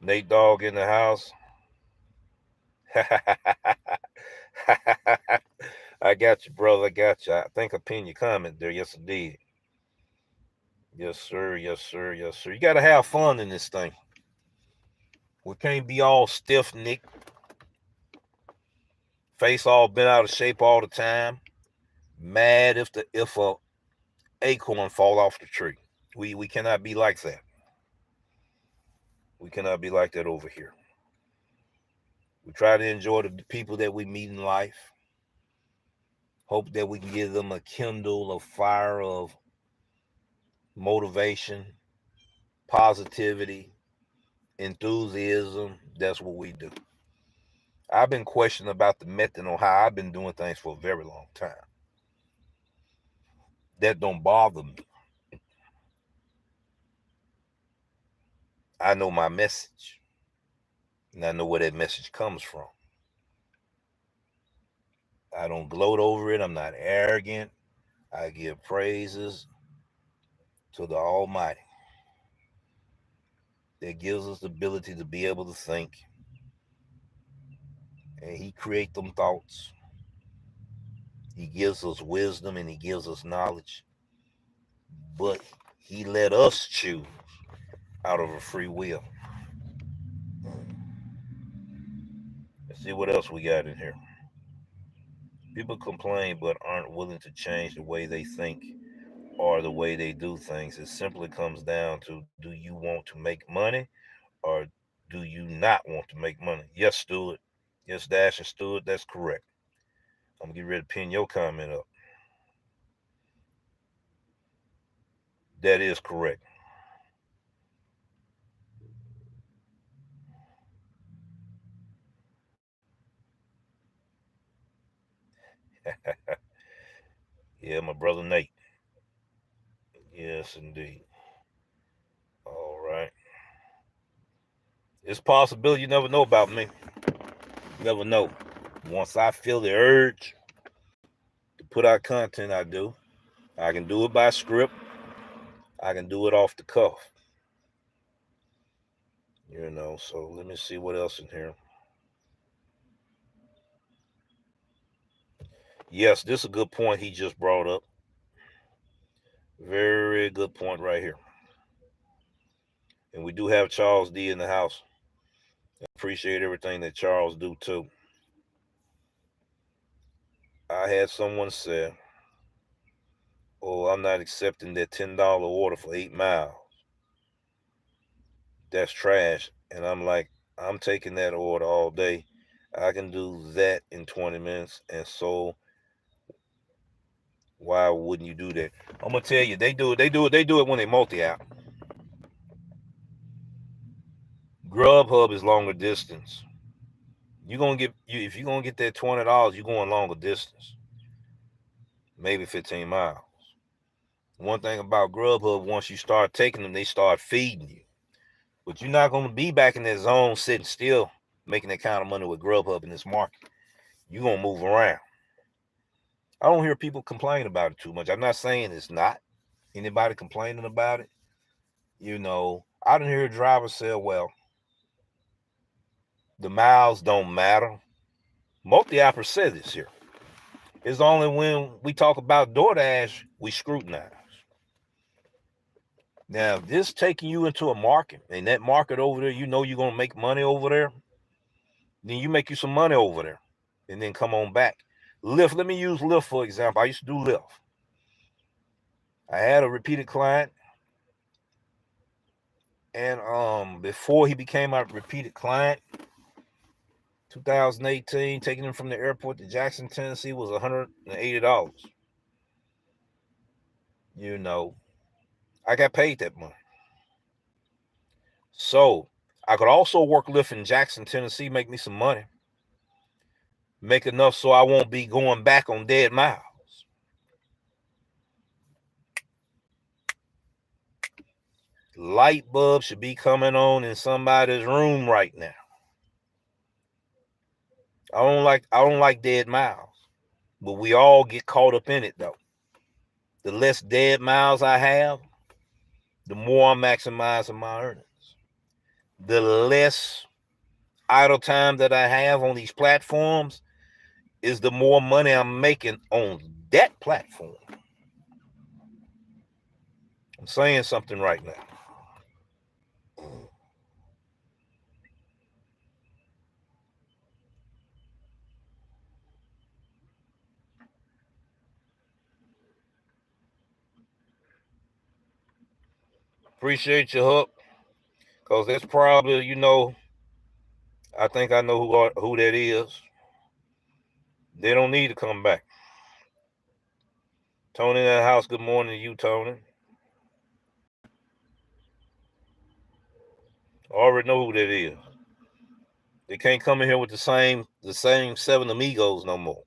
Nate Dogg in the house. I got you, brother. I got you. I think I pinned your comment there. Yes, indeed. Yes, sir. Yes, sir. Yes, sir. You got to have fun in this thing. We can't be all stiff necked, face all bent out of shape all the time. Mad if a acorn fall off the tree. We cannot be like that. We cannot be like that over here. We try to enjoy the people that we meet in life. Hope that we can give them a kindle, a fire of motivation, positivity, enthusiasm. That's what we do. I've been questioning about the method on how I've been doing things for a very long time. That don't bother me. I know my message, and I know where that message comes from. I don't gloat over it. I'm not arrogant. I give praises to the Almighty that gives us the ability to be able to think, and He create them thoughts. He gives us wisdom and He gives us knowledge, but He let us choose out of a free will. Let's see what else we got in here. People complain but aren't willing to change the way they think or the way they do things. It simply comes down to, do you want to make money or do you not want to make money? Yes, Stewart. Yes, Dash and Stewart, that's correct. I'm gonna get ready to pin your comment up. That is correct. Yeah, my brother Nate. Yes, indeed. All right. It's a possibility, you never know about me. You never know. Once I feel the urge to put out content, I do. I can do it by script. I can do it off the cuff. So let me see what else in here. Yes, this is a good point he just brought up. Very good point right here. And we do have Charles D in the house. I appreciate everything that Charles do too. I had someone say, "Oh, I'm not accepting that $10 order for 8 miles. That's trash." And I'm like, I'm taking that order all day. I can do that in 20 minutes. And so why wouldn't you do that? I'm gonna tell you, they do it when they multi-app. Grubhub is longer distance. You're gonna get you if you're gonna get that $20, you're going longer distance. Maybe 15 miles. One thing about Grubhub, once you start taking them, they start feeding you. But you're not gonna be back in that zone sitting still making that kind of money with Grubhub in this market. You're gonna move around. I don't hear people complain about it too much. I'm not saying it's not. Anybody complaining about it? I didn't hear a driver say, well, the miles don't matter. Multi-opera said this here. It's only when we talk about Doordash we scrutinize. Now, if this taking you into a market, and that market over there, you're gonna make money over there, then you make you some money over there, and then come on back. Lyft. Let me use Lyft for example. I used to do Lyft. I had a repeated client, and before he became a repeated client, 2018, taking him from the airport to Jackson, Tennessee was $180. You know, I got paid that money. So I could also work Lyft in Jackson, Tennessee, make me some money, make enough so I won't be going back on dead miles. Light bulb should be coming on in somebody's room right now. I don't like dead miles, but we all get caught up in it though. The less dead miles I have, the more I'm maximizing my earnings. The less idle time that I have on these platforms is the more money I'm making on that platform. I'm saying something right now. Appreciate your hook. Because that's probably, I think I know who that is. They don't need to come back. Tony in that house, good morning to you, Tony. I already know who that is. They can't come in here with the same seven amigos no more.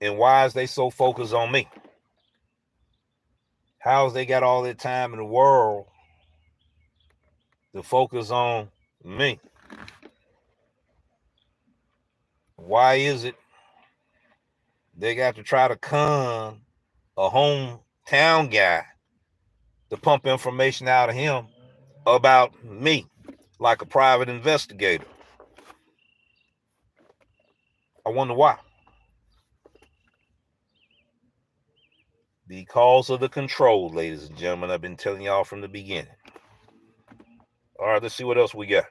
And why is they so focused on me? How's they got all that time in the world to focus on me? Why is it they got to try to con a hometown guy to pump information out of him about me like a private investigator? I wonder why. Because of the control, ladies and gentlemen. I've been telling y'all from the beginning. All right, let's see what else we got.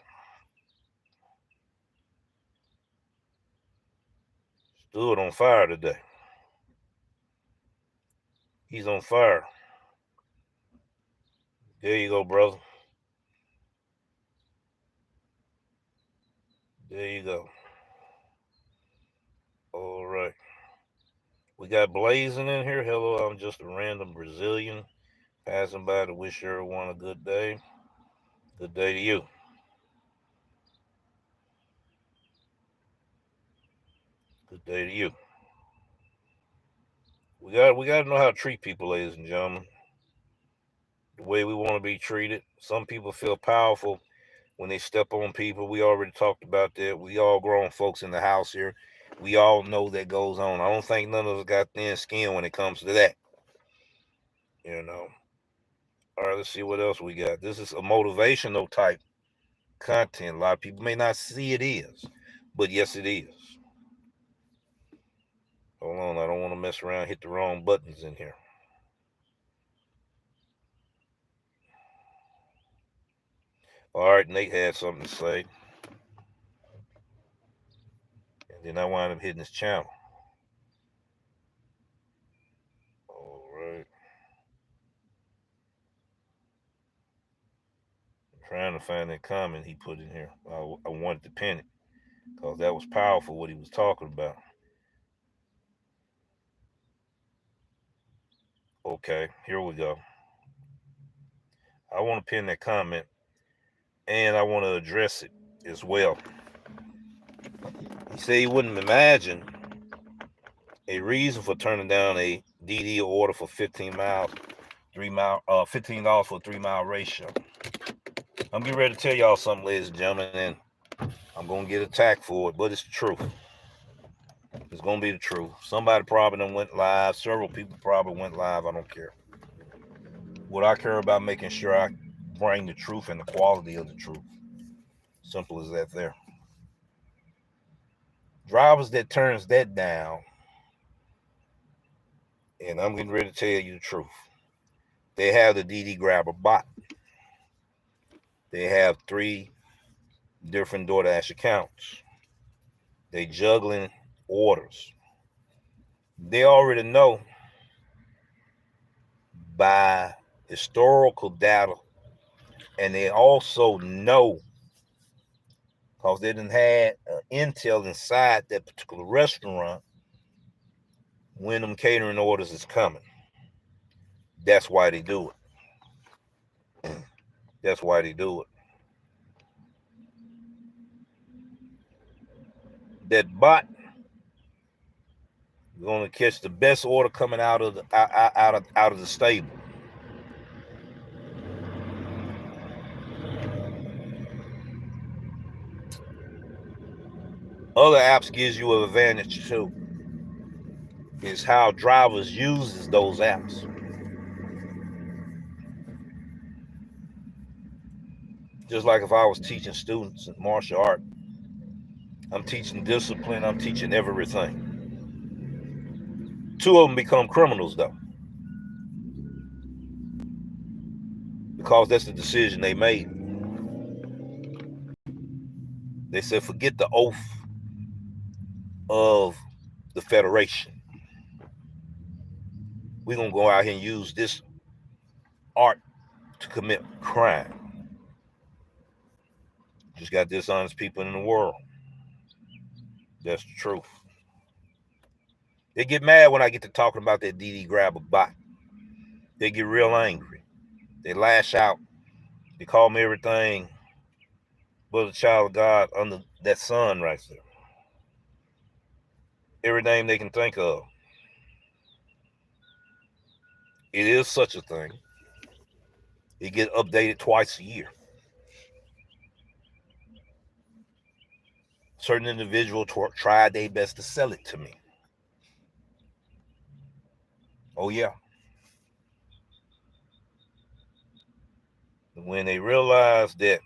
Stood on fire today. He's on fire. There you go, brother. There you go. All right. We got Blazing in here. Hello, I'm just a random Brazilian passing by to wish everyone a good day. Good day to you. Good day to you. We got to know how to treat people, ladies and gentlemen. The way we want to be treated. Some people feel powerful when they step on people. We already talked about that. We all grown folks in the house here. We all know that goes on. I don't think none of us got thin skin when it comes to that. You know. All right, let's see what else we got. This is a motivational type content. A lot of people may not see it is, but yes, it is. Hold on, I don't want to mess around, hit the wrong buttons in here. All right, Nate had something to say, and then I wound up hitting his channel. All right. I'm trying to find that comment he put in here. I wanted to pin it because that was powerful what he was talking about. Okay, here we go. I want to pin that comment and I want to address it as well. He said he wouldn't imagine a reason for turning down a DD order for 15 miles, $15 for a 3 mile ratio. I'm getting ready to tell y'all something, ladies and gentlemen, and I'm gonna get attacked for it, but it's the truth. It's gonna be the truth. Somebody probably done went live. Several people probably went live. I don't care. What I care about making sure I bring the truth and the quality of the truth. Simple as that. There. Drivers that turns that down, and I'm getting ready to tell you the truth. They have the DD Grabber bot. They have 3 different Doordash accounts. They juggling orders. They already know by historical data, and they also know because they didn't had intel inside that particular restaurant when them catering orders is coming. That's why they do it. That's why they do it. That bot is going to catch the best order coming out of the stable. Other apps gives you an advantage too. Is how drivers uses those apps. Just like if I was teaching students in martial art, I'm teaching discipline, I'm teaching everything. 2 of them become criminals though, because that's the decision they made. They said forget the oath of the Federation. We're gonna go out here and use this art to commit crime. Just got dishonest people in the world. That's the truth. They get mad when I get to talking about that DD grab a bot. They get real angry. They lash out. They call me everything but a child of God under that sun right there. Every name they can think of. It is such a thing. It gets updated twice a year. Certain individuals tried their best to sell it to me. Oh yeah. When they realized that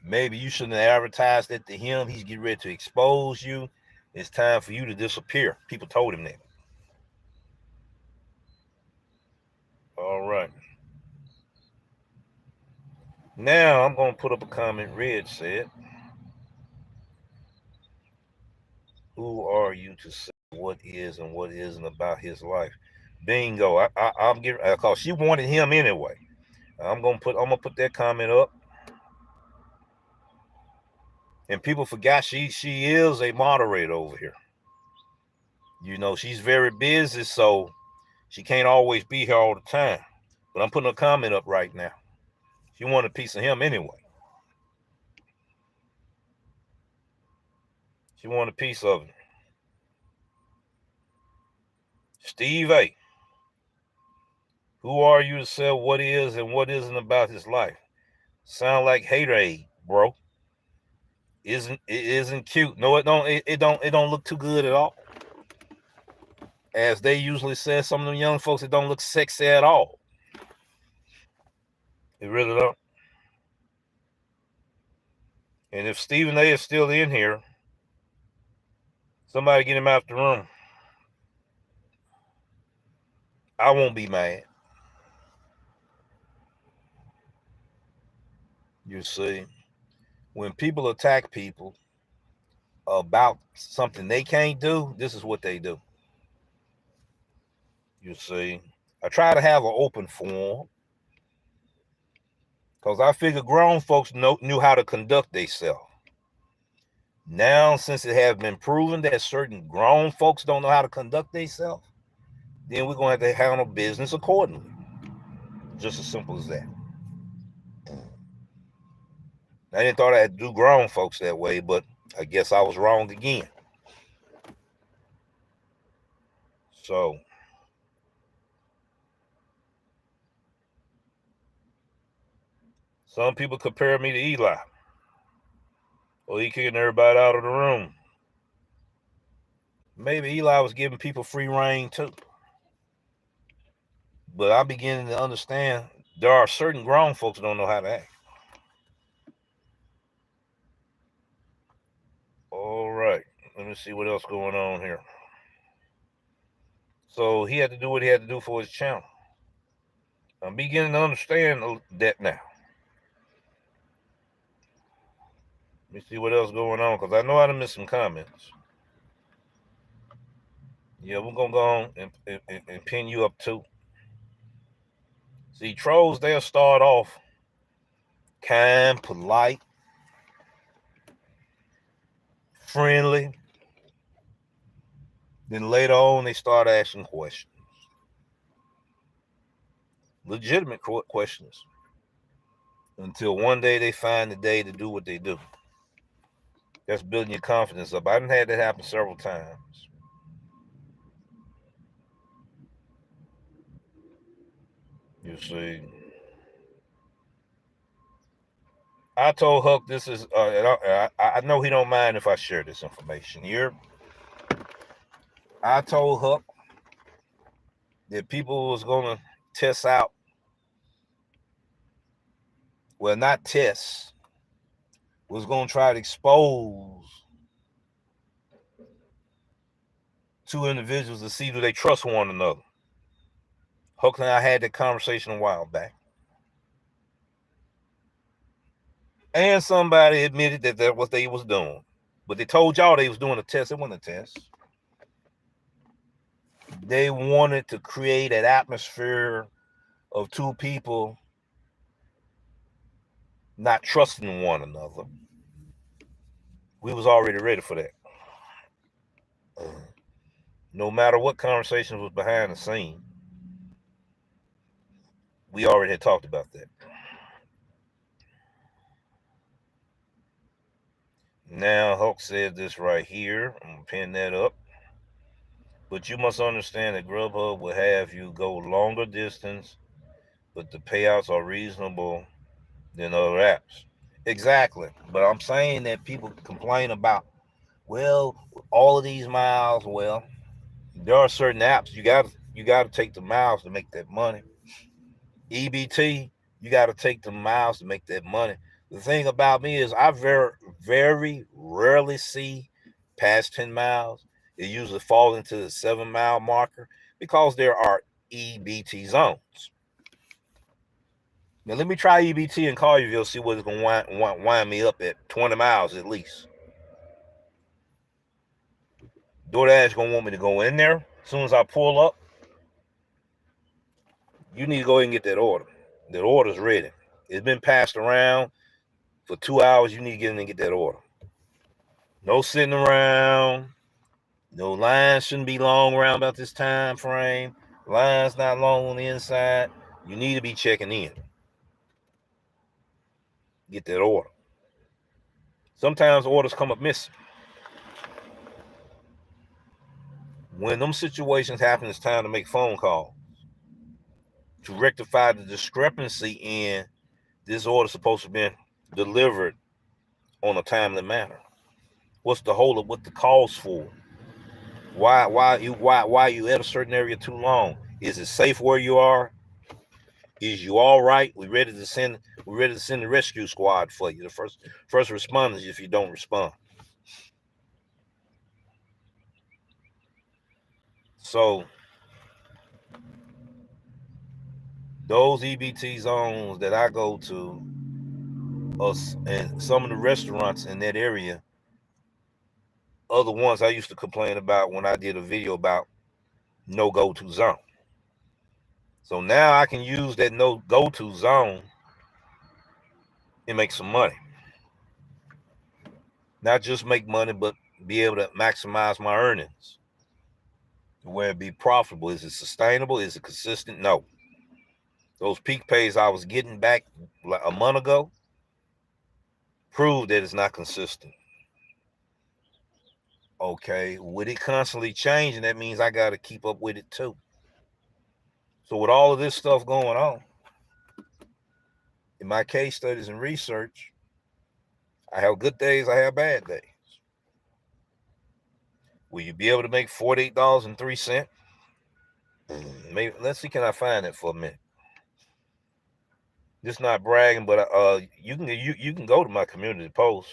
maybe you shouldn't have advertised it to him, he's getting ready to expose you, it's time for you to disappear. People told him that. All right. Now I'm going to put up a comment. Red said, who are you to say what is and what isn't about his life? Bingo. I'm getting, cause she wanted him anyway. I'm gonna put that comment up. And people forgot she is a moderator over here. You know, she's very busy, so she can't always be here all the time. But I'm putting a comment up right now. She wanted a piece of him anyway. She wanted a piece of him. Steve A. Who are you to say what is and what isn't about his life? Sound like haterade, bro. It isn't cute. No, it don't look too good at all. As they usually say, some of them young folks, it don't look sexy at all. It really don't. And if Stephen A is still in here, somebody get him out the room. I won't be mad. You see, when people attack people about something they can't do, this is what they do. You see, I try to have an open forum because I figure grown folks knew how to conduct themselves. Now, since it has been proven that certain grown folks don't know how to conduct themselves, then we're going to have to handle business accordingly. Just as simple as that. I didn't thought I'd do grown folks that way, but I guess I was wrong again. So, some people compare me to Eli. Well, he kicking everybody out of the room. Maybe Eli was giving people free reign too. But I'm beginning to understand there are certain grown folks who don't know how to act. All right. Let me see what else going on here. So he had to do what he had to do for his channel. I'm beginning to understand that now. Let me see what else going on, because I know I done missed some comments. Yeah, we're going to go on and pin you up too. See, trolls, they'll start off kind, polite, friendly. Then later on, they start asking questions. Legitimate questions. Until one day they find the day to do what they do. That's building your confidence up. I done had that happen several times. You see. I told Huck this is, I know he don't mind if I share this information here. I told Huck that people was going to test out, well, not test, was going to try to expose two individuals to see do they trust one another. Huck and I had that conversation a while back. And somebody admitted that that's what they was doing. But they told y'all they was doing a test. It wasn't a test. They wanted to create an atmosphere of two people not trusting one another. We was already ready for that. No matter what conversation was behind the scene, we already had talked about that. Now, Hulk said this right here. I'm going to pin that up. But you must understand that Grubhub will have you go longer distance, but the payouts are reasonable than other apps. Exactly. But I'm saying that people complain about, well, all of these miles. Well, there are certain apps you got to take the miles to make that money. EBT, you got to take the miles to make that money. The thing about me is I very rarely see past 10 miles. It usually falls into the 7 mile marker because there are EBT zones. Now let me try EBT in Collierville, see what it's gonna wind me up at 20 miles at least. Doordash gonna want me to go in there as soon as I pull up. You need to go ahead and get that order. That order's ready. It's been passed around for 2 hours. You need to get in and get that order. No sitting around. No lines shouldn't be long around about this time frame. Lines not long on the inside. You need to be checking in. Get that order. Sometimes orders come up missing. When them situations happen, it's time to make phone calls to rectify the discrepancy in this order supposed to be delivered on a timely manner. What's the hold up? What the calls for? Why you at a certain area too long? Is it safe where you are? Is you all right? We ready to send the rescue squad for you. The first responders if you don't respond. So those EBT zones that I go to, and some of the restaurants in that area are the ones I used to complain about when I did a video about no go to zone. So now I can use that no go to zone and make some money. Not just make money, but be able to maximize my earnings. Where it be profitable. Is it sustainable? Is it consistent? No. Those peak pays I was getting back like a month ago prove that it's not consistent. Okay, with it constantly changing, that means I got to keep up with it too. So with all of this stuff going on, in my case studies and research, I have good days, I have bad days. Will you be able to make $48.03? Maybe let's see, can I find it for a minute? Just not bragging, but you can go to my community post.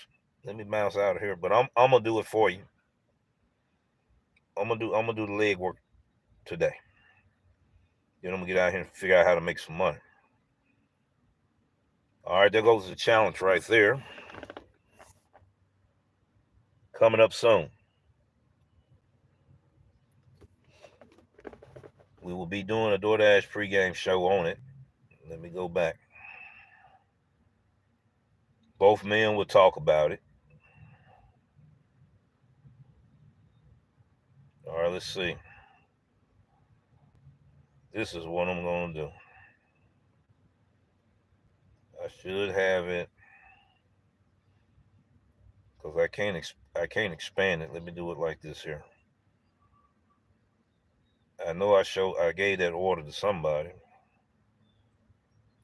Let me bounce out of here, but I'm gonna do it for you. I'm gonna do the legwork today. Then I'm gonna get out here and figure out how to make some money. All right, there goes the challenge right there. Coming up soon. We will be doing a DoorDash pregame show on it. Let me go back. Both men will talk about it. All right, let's see. This is what I'm gonna do. I should have it because I can't expand it. Let me do it like this here. I know I gave that order to somebody.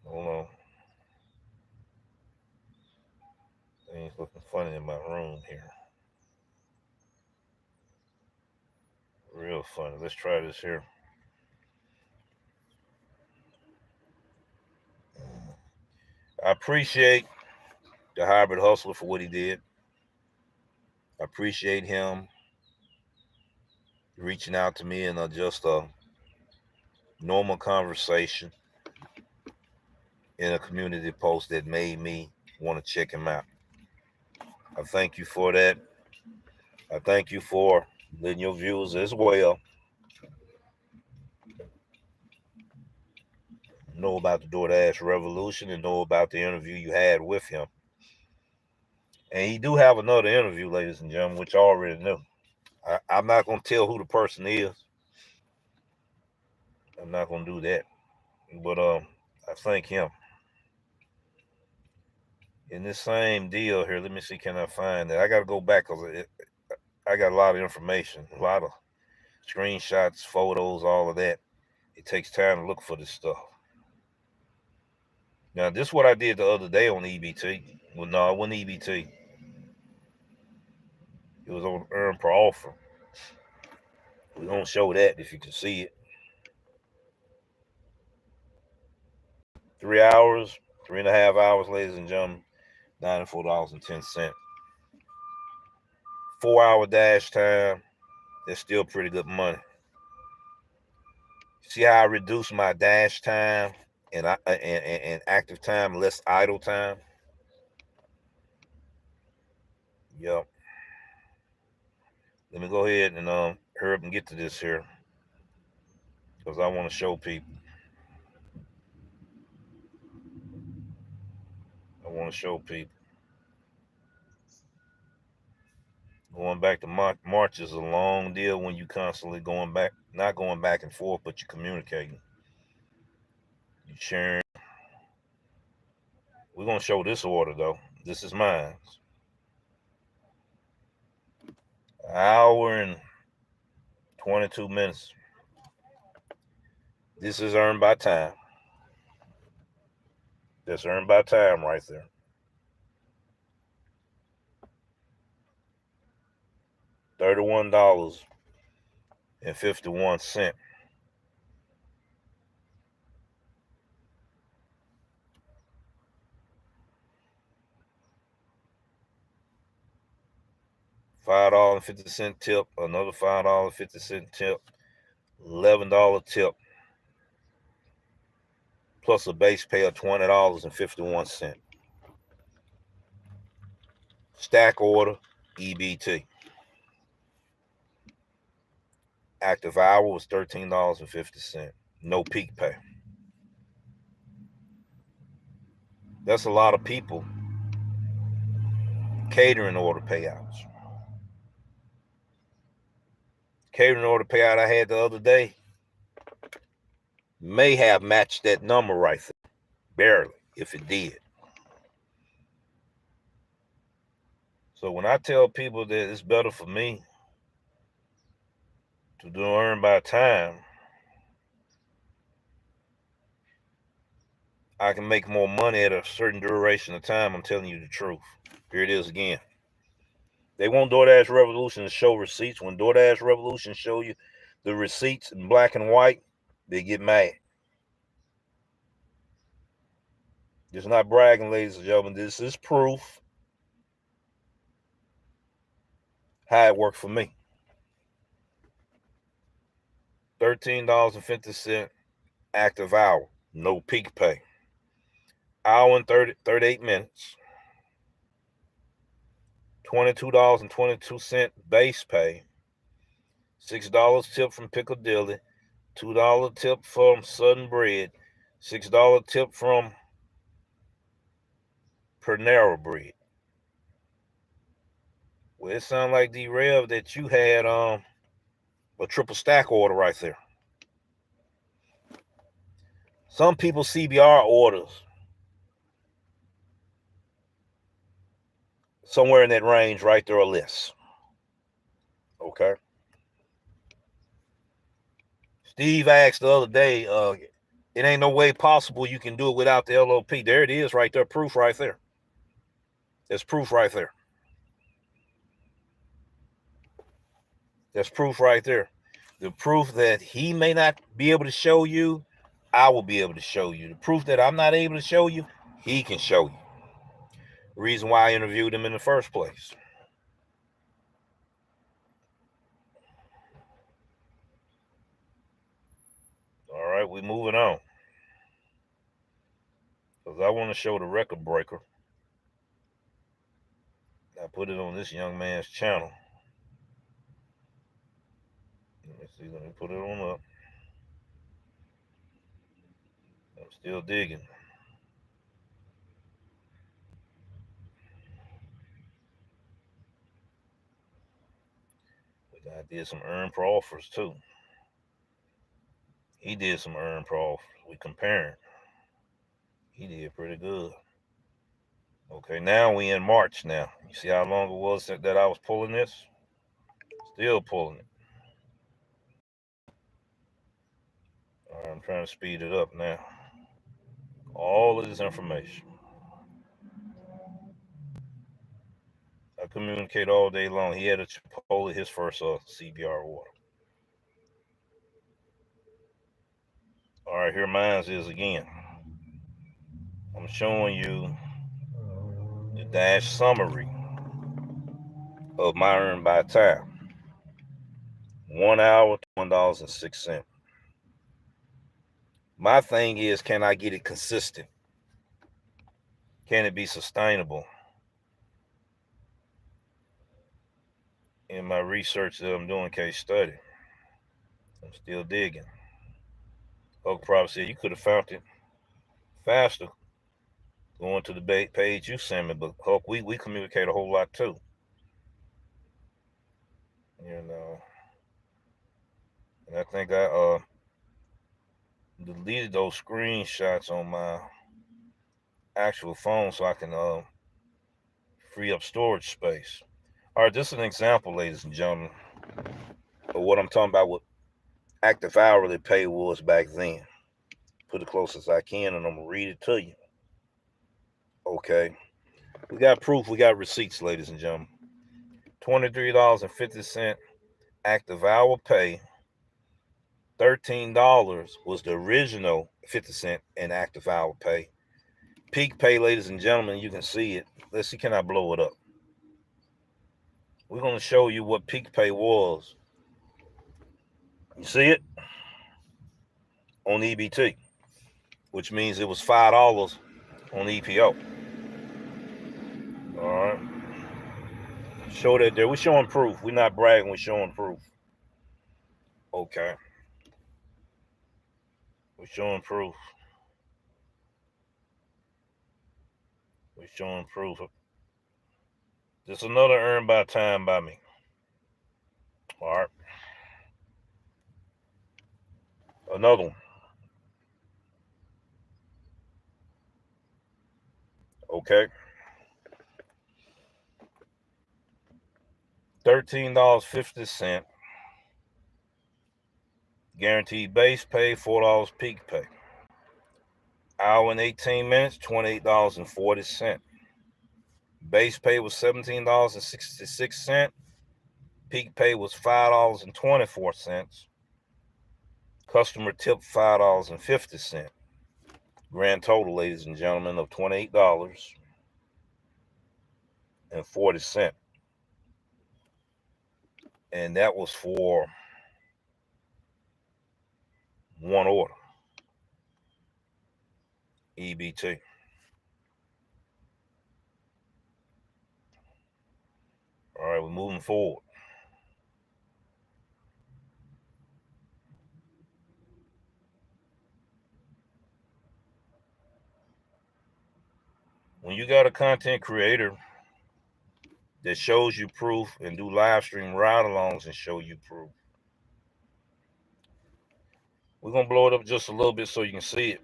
Hold on. Things looking funny in my room here. Real funny. Let's try this here. I appreciate the hybrid hustler for what he did. I appreciate him reaching out to me in just a normal conversation in a community post that made me want to check him out. I thank you for that. I thank you for letting your viewers as well know about the Doordash revolution and know about the interview you had with him. And he do have another interview, ladies and gentlemen, which I already knew. I'm not gonna tell who the person is. I'm not gonna do that. But I thank him. In this same deal here, let me see, can I find it? I gotta go back because I got a lot of information, a lot of screenshots, photos, all of that. It takes time to look for this stuff. Now, this is what I did the other day on EBT. Well, no, it wasn't EBT. It was on Earn Per Offer. We're gonna show that if you can see it. 3 hours, 3.5 hours, ladies and gentlemen, $94.10. 4 hour dash time. That's still pretty good money. See how I reduced my dash time and active time, less idle time. Yep. Let me go ahead and hurry up and get to this here because I want to show people. I want to show people. Going back to March is a long deal when you constantly going back, not going back and forth, but you're communicating. You're sharing. We're gonna show this order though. This is mine. An hour and 22 minutes. This is earned by time. That's earned by time right there. $31.51. $5.50 tip, another $5.50 tip, $11 tip, plus a base pay of $20.51. Stack order, EBT. Active hour was $13.50. No peak pay. That's a lot of people catering order payouts. Catering order payout I had the other day may have matched that number right there. Barely, if it did. So when I tell people that it's better for me to do earn by time, I can make more money at a certain duration of time. I'm telling you the truth. Here it is again. They want DoorDash Revolution to show receipts. When DoorDash Revolution show you the receipts in black and white, they get mad. It's not bragging, ladies and gentlemen. This is proof how it worked for me. $13.50 active hour, no peak pay. Hour and 38 minutes. $22.22 base pay. $6 tip from Piccadilly. $2 tip from Sudden Bread. $6 tip from Panera Bread. Well, it sounds like D-Rev that you had a triple stack order right there. Some people CBR orders somewhere in that range right there or less. Okay. Steve asked the other day, it ain't no way possible you can do it without the LOP. There it is right there. Proof right there. There's proof right there. There's proof right there. The proof that he may not be able to show you, I will be able to show you. The proof that I'm not able to show you, he can show you. The reason why I interviewed him in the first place. All right, we're moving on. Because I want to show the record breaker. I put it on this young man's channel. Let me see. Let me put it on up. Still digging. I did some earn pro offers too. He did some earn pro offers. We comparing. He did pretty good. Okay, now we in March now. You see how long it was that I was pulling this? Still pulling it. All right, I'm trying to speed it up now. All of this information. I communicate all day long. He had a Chipotle, his first CBR order. All right, here mine is again. I'm showing you the dash summary of my earn by time. 1 hour, $1.06. My thing is, can I get it consistent? Can it be sustainable? In my research that I'm doing, case study, I'm still digging. Oak probably said you could have found it faster going to the page you sent me, but Hulk, we communicate a whole lot too. You know, and I think I deleted those screenshots on my actual phone so I can free up storage space. All right, this is an example, ladies and gentlemen, of what I'm talking about. What active hourly pay was back then. Put it close as I can, and I'm gonna read it to you. Okay, we got proof. We got receipts, ladies and gentlemen. $23.50 active hour pay. $13 was the original 50 cent in active hour pay. Peak pay, ladies and gentlemen, you can see it. Let's see, can I blow it up? We're going to show you what peak pay was. You see it? On EBT, which means it was $5 on EPO. All right. Show that there. We're showing proof. We're not bragging. We're showing proof. Okay. We're showing proof. We're showing proof. Just another earned by time by me. All right. Another one. Okay. $13.50 guaranteed base pay, $4 peak pay. Hour and 18 minutes, $28.40. Base pay was $17.66. Peak pay was $5.24. Customer tip $5.50. Grand total, ladies and gentlemen, of $28.40. And that was for one order. EBT. All right, we're moving forward. When you got a content creator that shows you proof and do live stream ride-alongs and show you proof, we're going to blow it up just a little bit so you can see it.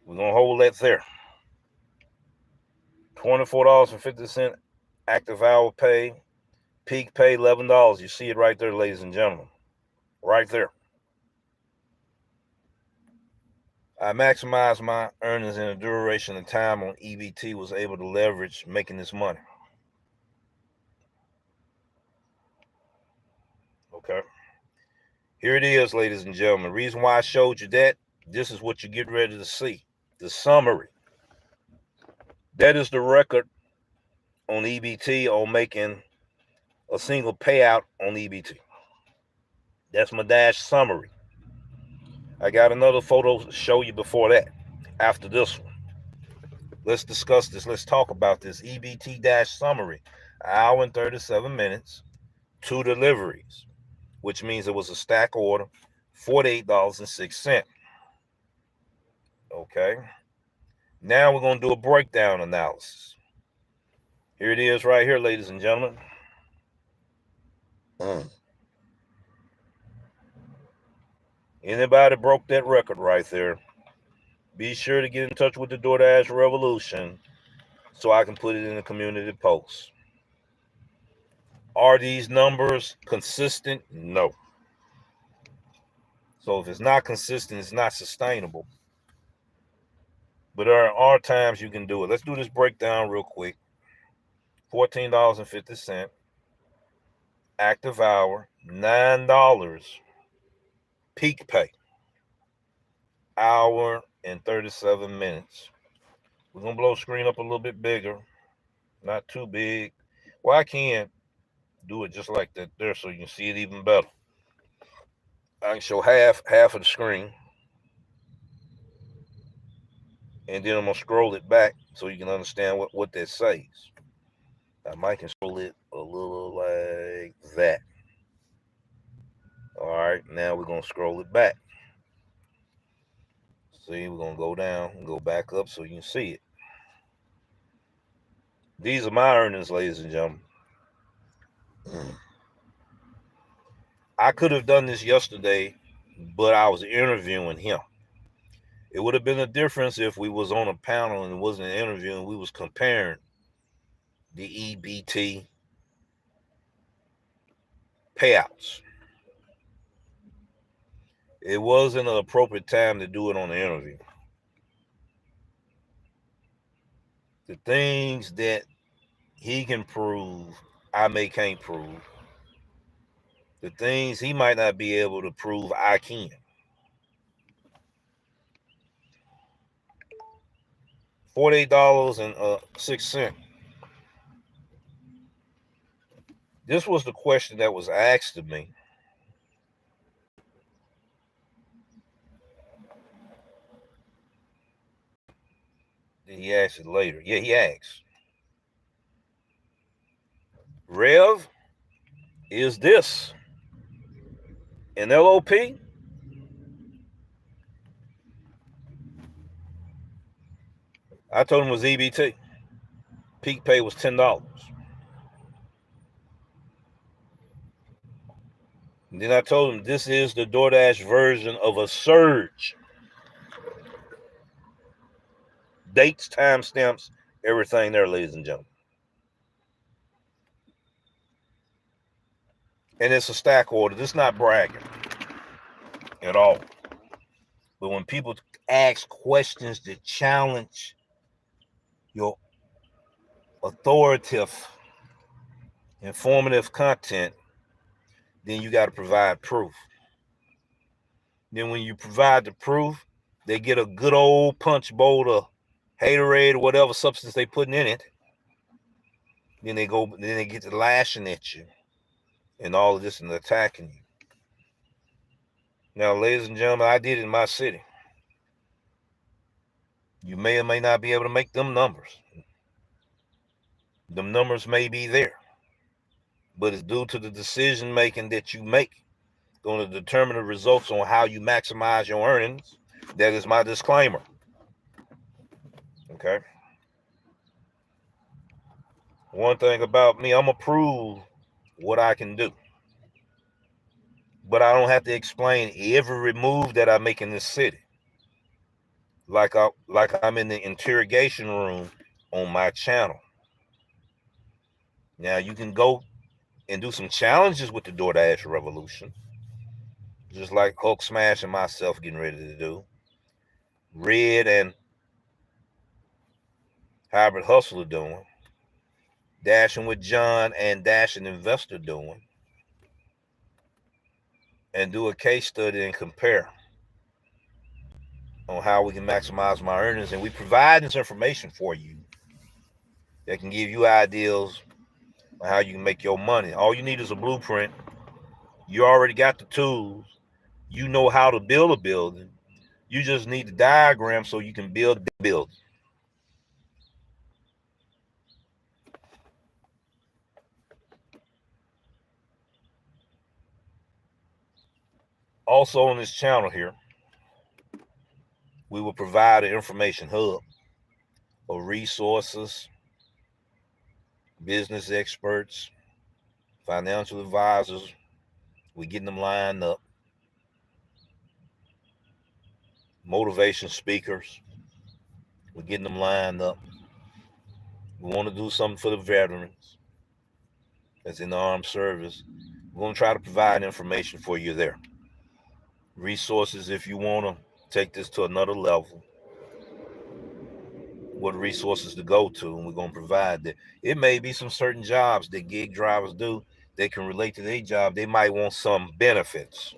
We're going to hold that there. $24.50 active hour pay. Peak pay $11. You see it right there, ladies and gentlemen. Right there. I maximized my earnings in the duration of time on EBT, was able to leverage making this money. Okay. Here it is, ladies and gentlemen. The reason why I showed you that, this is what you get ready to see. The summary. That is the record on EBT on making a single payout on EBT. That's my dash summary. I got another photo to show you before that, after this one. Let's discuss this. Let's talk about this EBT dash summary. An hour and 37 minutes, 2 deliveries, which means it was a stack order, $48.06. Okay. Now we're going to do a breakdown analysis. Here it is right here, ladies and gentlemen. Anybody broke that record right there, be sure to get in touch with the Doordash Revolution so I can put it in the community post. Are these numbers consistent? No. So if it's not consistent, it's not sustainable. But there are times you can do it. Let's do this breakdown real quick. $14.50. Active hour, $9. Peak pay, hour and 37 minutes. We're going to blow the screen up a little bit bigger. Not too big. Well, I can do it just like that there so you can see it even better. I can show half of the screen. And then I'm going to scroll it back so you can understand what that says. I might control it a little like that. All right, now we're going to scroll it back. See, we're going to go down and go back up so you can see it. These are my earnings, ladies and gentlemen. I could have done this yesterday, but I was interviewing him. It would have been a difference if we was on a panel and it wasn't an interview and we was comparing the EBT payouts. It wasn't an appropriate time to do it on the interview. The things that he can prove, I can't prove. The things he might not be able to prove, I can. $48.06. This was the question that was asked of me. He asked it later. Yeah, he asked. Rev, is this an LOP? I told him it was EBT. Peak pay was $10. And then I told him this is the DoorDash version of a surge. Dates, timestamps, everything there, ladies and gentlemen. And it's a stack order. This is not bragging at all. But when people ask questions that challenge your authoritative, informative content, then you got to provide proof. Then when you provide the proof, they get a good old punch bowl of haterade or whatever substance they putting in it. Then they get to lashing at you and all of this and attacking you. Now, ladies and gentlemen, I did it in my city. You may or may not be able to make them numbers. Them numbers may be there, but it's due to the decision making that you make going to determine the results on how you maximize your earnings. That is my disclaimer. Okay. One thing about me, I'm gonna prove what I can do, but I don't have to explain every move that I make in this city. Like I'm in the interrogation room on my channel. Now you can go and do some challenges with the DoorDash Revolution, just like Hulk Smash and myself getting ready to do. Red and Hybrid Hustler doing. Dashing with John and Dashing Investor doing. And do a case study and compare on how we can maximize my earnings. And we provide this information for you that can give you ideas on how you can make your money. All you need is a blueprint. You already got the tools. You know how to build a building. You just need the diagram so you can build the building. Also on this channel here, We will provide an information hub of resources, business experts, financial advisors. We're getting them lined up, motivation speakers. We're getting them lined up. We want to do something for the veterans that's in the armed service. We're going to try to provide information for you there. Resources, if you want to take this to another level, what resources to go to, and we're going to provide that. It may be some certain jobs that gig drivers do. They can relate to their job. They might want some benefits,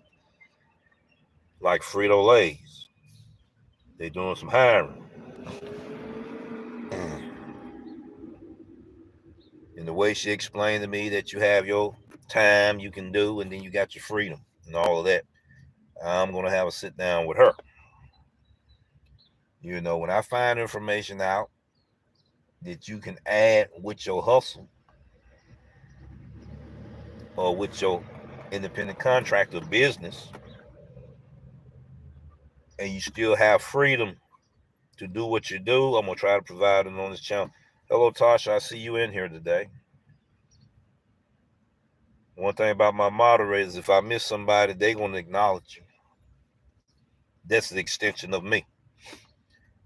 like Frito Lay's. They're doing some hiring. And the way she explained to me that you have your time you can do, and then you got your freedom and all of that, I'm going to have a sit down with her. When I find information out that you can add with your hustle or with your independent contractor business, and you still have freedom to do what you do, I'm going to try to provide it on this channel. Hello, Tasha. I see you in here today. One thing about my moderators, if I miss somebody, they're going to acknowledge you. That's the extension of me.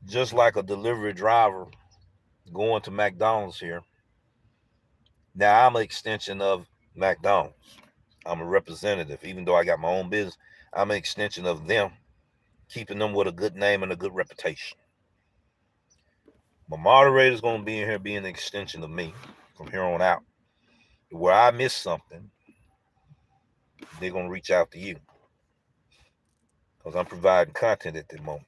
Just like a delivery driver going to McDonald's here. Now, I'm an extension of McDonald's. I'm a representative. Even though I got my own business, I'm an extension of them, keeping them with a good name and a good reputation. My moderator's going to be in here being an extension of me from here on out. Where I miss something, they're going to reach out to you because I'm providing content at the moment.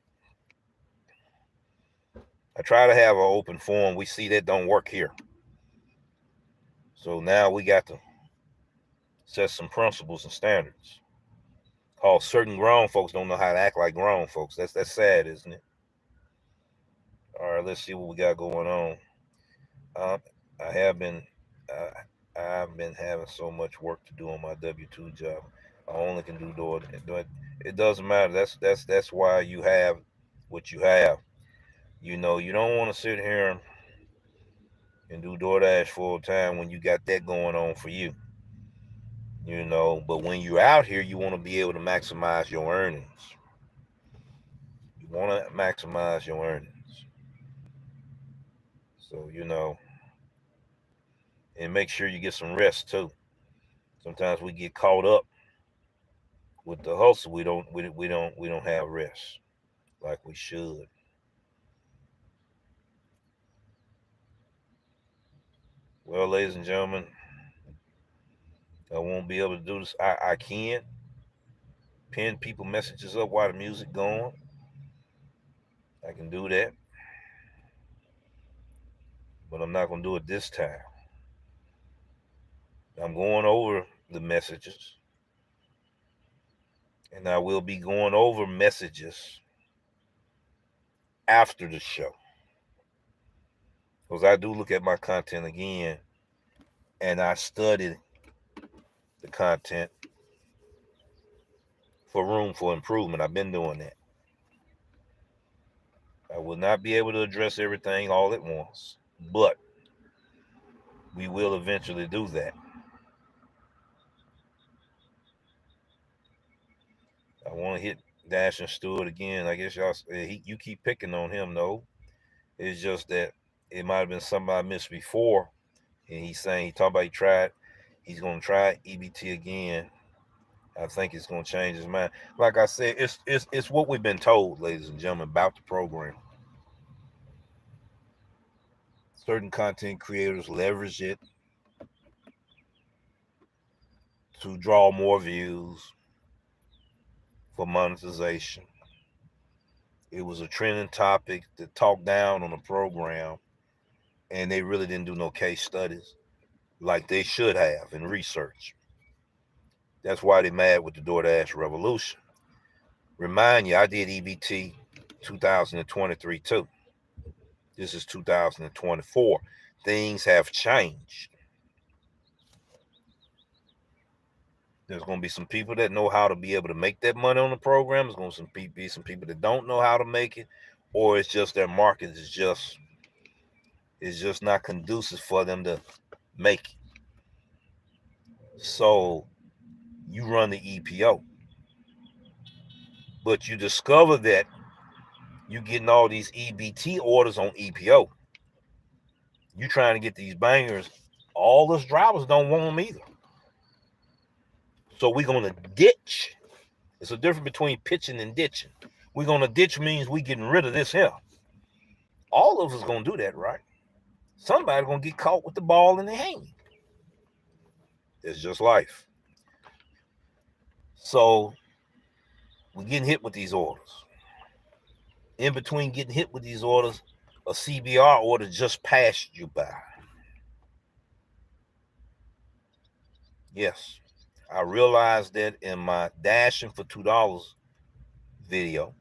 I try to have an open forum. We see that don't work here. So now we got to set some principles and standards. Cause certain grown folks don't know how to act like grown folks. That's sad, isn't it? All right, let's see what we got going on. Uh, I have been, I've been having so much work to do on my W-2 job. I only can do DoorDash. It doesn't matter. That's why you have what you have. You don't want to sit here and do DoorDash full time when you got that going on for you. But when you're out here, you want to be able to maximize your earnings. You want to maximize your earnings. So, and make sure you get some rest too. Sometimes we get caught up with the hustle. We don't have rest like we should. Well, ladies and gentlemen, I won't be able to do this. I can pin people messages up while the music going. I can do that. But I'm not going to do it this time. I'm going over the messages. And I will be going over messages after the show. Because I do look at my content again and I study the content for room for improvement. I've been doing that. I will not be able to address everything all at once, but we will eventually do that. I want to hit Dash and Stewart again. I guess you keep picking on him, though. It's just that it might have been something I missed before, and he's saying he's going to try EBT again. I think it's going to change his mind. Like I said, it's what we've been told, ladies and gentlemen, about the program. Certain content creators leverage it to draw more views for monetization. It was a trending topic to talk down on the program, and they really didn't do no case studies like they should have in research. That's why they're mad with the DoorDash revolution. Remind you, I did EBT 2023 too. This is 2024. Things have changed. There's going to be some people that know how to be able to make that money on the program. There's going to be some people that don't know how to make it, or it's just their market is just not conducive for them to make it. So you run the EPO, but you discover that you getting all these EBT orders on EPO. You trying to get these bangers. All those drivers don't want them either. So we're gonna ditch. It's a difference between pitching and ditching. We're gonna ditch means we getting rid of this here. All of us gonna do that, right? Somebody gonna get caught with the ball in their hand. It's just life. So we're getting hit with these orders. In between getting hit with these orders, a CBR order just passed you by. Yes, I realized that in my dashing for $2 video.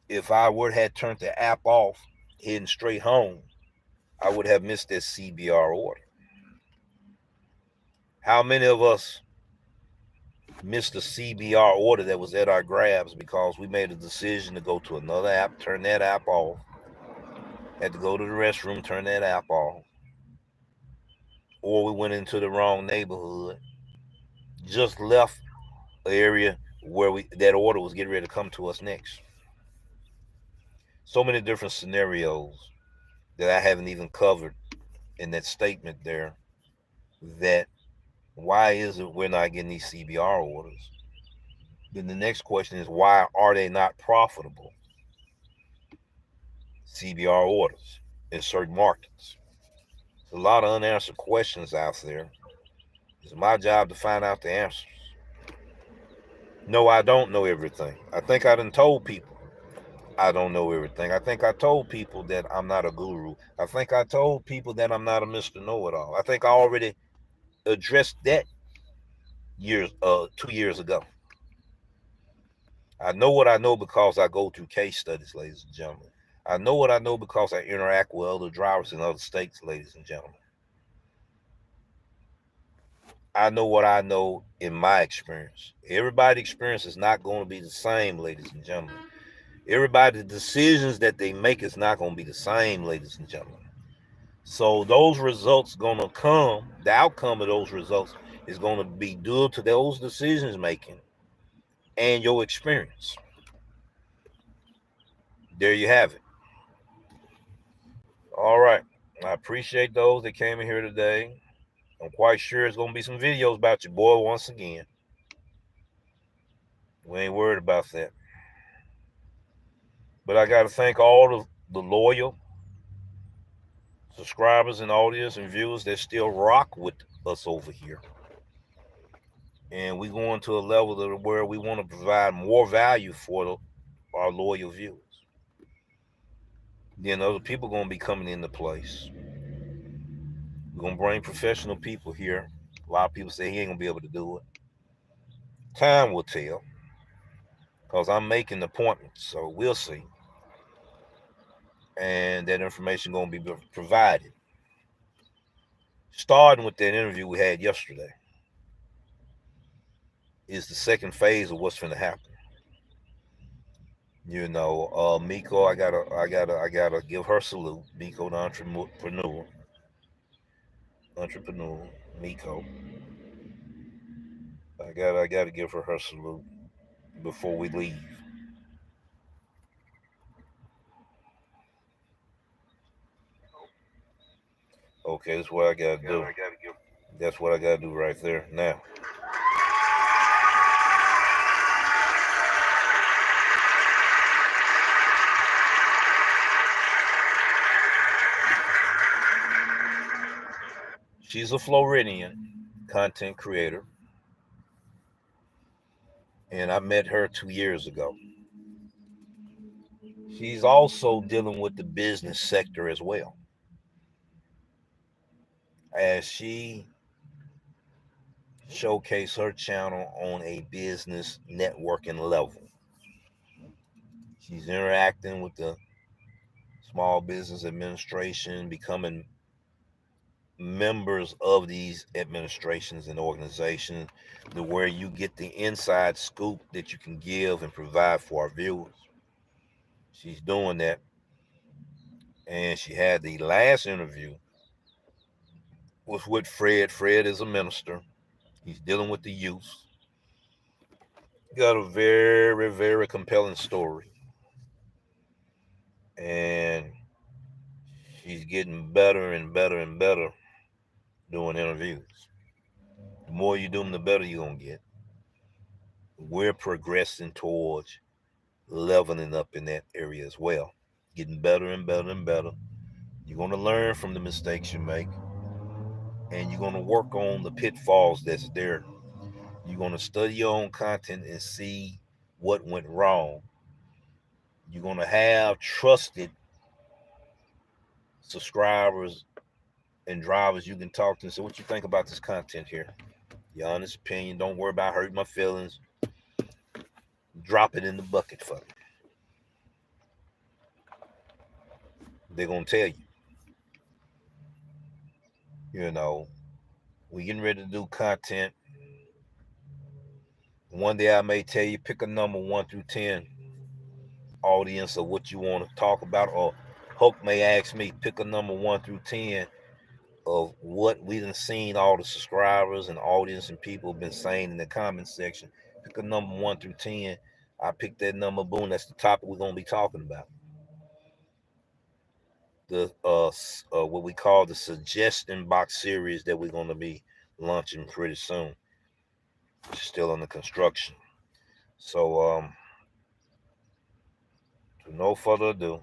If I would have turned the app off, heading straight home, I would have missed that CBR order. How many of us missed the CBR order that was at our grabs because we made a decision to go to another app, turn that app off, had to go to the restroom, turn that app off, or we went into the wrong neighborhood, just left an area where that order was getting ready to come to us next. So many different scenarios that I haven't even covered in that statement there, that why is it we're not getting these CBR orders? Then the next question is, why are they not profitable? CBR orders in certain markets. There's a lot of unanswered questions out there. It's my job to find out the answers. No, I don't know everything. I think I done told people I don't know everything. I think I told people that I'm not a guru. I think I told people that I'm not a Mr. Know-it-all. I think I already addressed that 2 years ago. I know what I know because I go through case studies, ladies and gentlemen. I know what I know because I interact with other drivers in other states, ladies and gentlemen. I know what I know in my experience. Everybody's experience is not going to be the same, ladies and gentlemen. Everybody's decisions that they make is not going to be the same, ladies and gentlemen. So those results going to come, the outcome of those results is going to be due to those decisions making and your experience. There you have it. All right. I appreciate those that came in here today. I'm quite sure it's going to be some videos about your boy once again. We ain't worried about that. But I got to thank all the loyal subscribers and audience and viewers that still rock with us over here. And we going to a level where we want to provide more value for our loyal viewers. Then other people going to be coming into place. We're going to bring professional people here. A lot of people say he ain't going to be able to do it. Time will tell, because I'm making appointments, so we'll see. And that information going to be provided. Starting with that interview we had yesterday is the second phase of what's going to happen. You know, Miko, I gotta give her salute. Miko, the entrepreneur, Miko. I gotta give her salute before we leave. Okay, that's what I gotta do. That's what I gotta do right there now. She's a Floridian content creator, and I met her 2 years ago. She's also dealing with the business sector as well, as she showcased her channel on a business networking level. She's interacting with the Small Business Administration, becoming members of these administrations and organizations to where you get the inside scoop that you can give and provide for our viewers. She's doing that. And she had the last interview was with Fred. Fred is a minister. He's dealing with the youth. Got a very, very compelling story. And she's getting better and better and better doing interviews. The more you do them, the better you're going to get. We're progressing towards leveling up in that area as well. Getting better and better and better. You're going to learn from the mistakes you make. And you're going to work on the pitfalls that's there. You're going to study your own content and see what went wrong. You're going to have trusted subscribers and drivers you can talk to and say, what you think about this content here? Your honest opinion. Don't worry about hurting my feelings. Drop it in the bucket for me. They're going to tell you. You know, we getting ready to do content. One day I may tell you, pick a number 1 through 10, audience, of what you want to talk about. Or Hope may ask me, pick a number 1 through 10 of what we done seen all the subscribers and audience and people been saying in the comment section. Pick a number 1 through 10. I pick that number, boom, that's the topic we're going to be talking about. The what we call the suggestion box series that we're going to be launching pretty soon. It's still under construction. So to no further ado,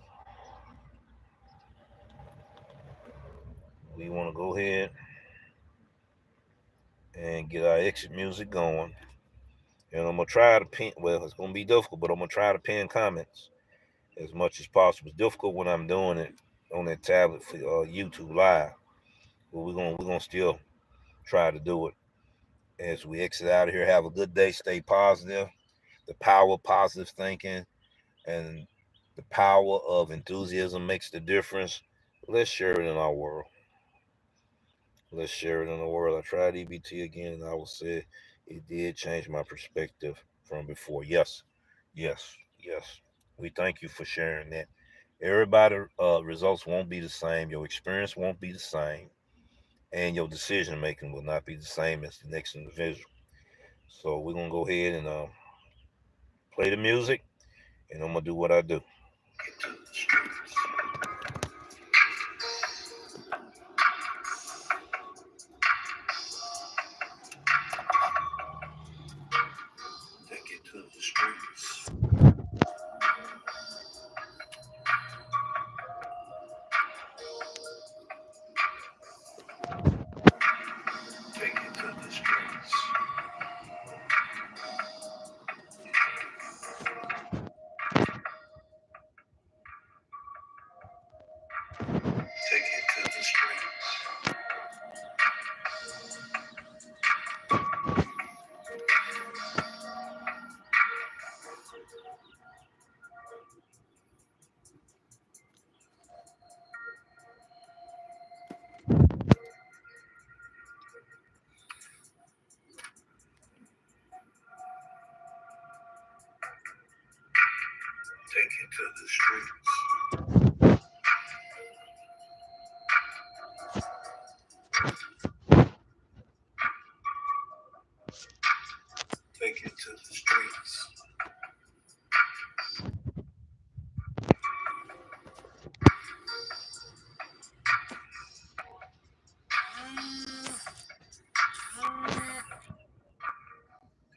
we want to go ahead and get our exit music going. And I'm gonna try to pin. Well, it's gonna be difficult, but I'm gonna try to pin comments as much as possible. It's difficult when I'm doing it on that tablet for YouTube Live, but we're gonna still try to do it as we exit out of here. Have a good day. Stay positive. The power of positive thinking and the power of enthusiasm makes the difference. Let's share it in our world. Let's share it in the world. I tried EBT again, and I will say it did change my perspective from before. Yes, yes, yes. We thank you for sharing that. Everybody results won't be the same. Your experience won't be the same, and your decision making will not be the same as the next individual. So we're gonna go ahead and play the music, and I'm gonna do what I do. Into the streets. Take it to the streets. Take it to the streets. Take it to the streets. Take it to the streets. Take it to the streets.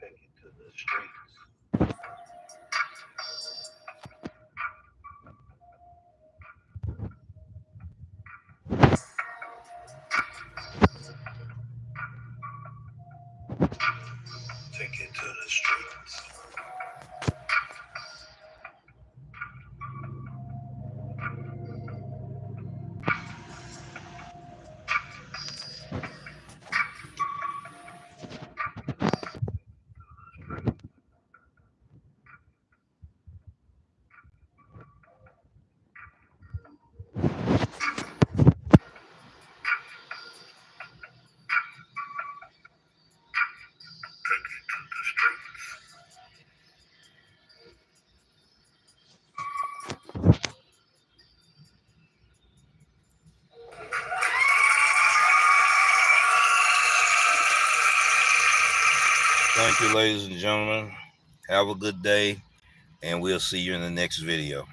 Take it to the streets. Take it to the streets. Thank you, ladies and gentlemen. Have a good day, and we'll see you in the next video.